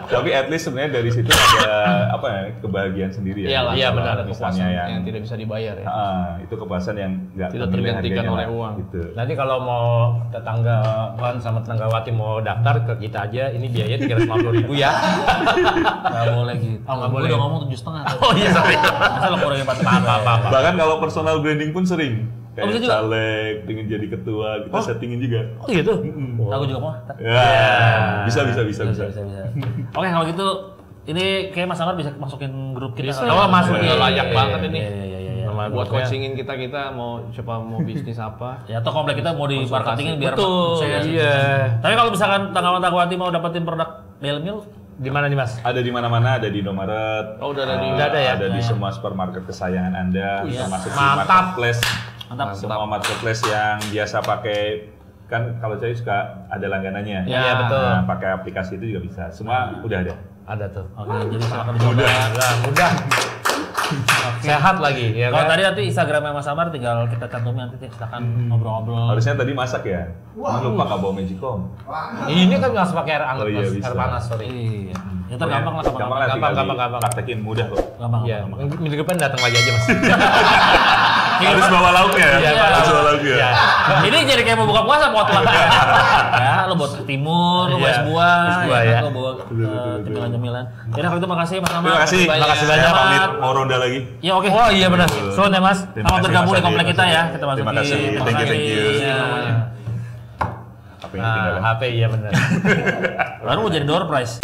Tapi at least sebenarnya dari situ ada kebahagiaan sendiri ya. Iya benar, misalnya yang tidak bisa dibayar ya. Itu kepuasan yang nggak tidak tergantikan oleh uang. Gitu. Nanti kalau mau tetanggawan sama tetanggawati mau daftar ke kita aja, ini biaya 350.000 ya. Nggak boleh gitu. Nggak boleh. Udah ngomong 7,5. Oh iya sorry. Masa lo kurangin 4,5. Bahkan kalau personal branding pun sering. Kayak bisa juga? caleg, pengen jadi ketua, kita settingin juga. Oh gitu? Aku juga mau. Ya, bisa. Oke, kalau gitu ini kayak Mas Amar bisa masukin grup kita. Bisa. Oh, masukin. Layak banget ini. Iya. Buat coachingin kita mau coba mau bisnis apa. Ya, atau komplek kita mau di marketingin biar betul. Iya. Tapi kalau misalkan tanggawan-tanggawan mau dapetin produk Daily Meal di mana nih Mas? Ada di mana-mana, ada di Indomaret. Oh, udah ada ada ya? Ada di semua supermarket kesayangan Anda, termasuk di Mantap. marketplace. Mantap. Semua marketplace yang biasa pakai, kan kalau saya suka ada langganannya. Iya, betul. Nah, pakai aplikasi itu juga bisa. Semua udah ada. Ada tuh. Oke, jadi silakan dicoba. Mudah. Sehat lagi ya Kalau kan? tadi nanti Instagramnya Mas Amar tinggal kita cantumin nanti silakan ngobrol-ngobrol. Harusnya tadi masak ya. Lupa nggak bawa Magicom. Ini kan nggak pakai air hangat, Oh iya, Mas. bisa. Air panas, sorry. Iya. Ya ntar gampang lah Gampang. Praktekin mudah kok. Gampang. Iya, minggu depan datang lagi aja Mas. Harus bawa lauk ya. Iya, Harus bawa lauk ya. Ini jadi kayak mau buka puasa potluck. Ya, lo buat timun, lo bawa Iya, buah, buah, ya. ya. Lo bawa cemilan-cemilan. Jadi kalau itu makasih Mas Amar. Terima kasih. Makasih banyak. Saya pamit mau ronda lagi. Ya oke. Oh iya benar. Selamat ya Mas. Terima Selamat kasih, bergabung Mas di komplek Adi. kita ya. Kita masukin. Terima kasih. Thank you. Ya. Apa yang ketinggalan? HP iya benar. Baru mau jadi door prize.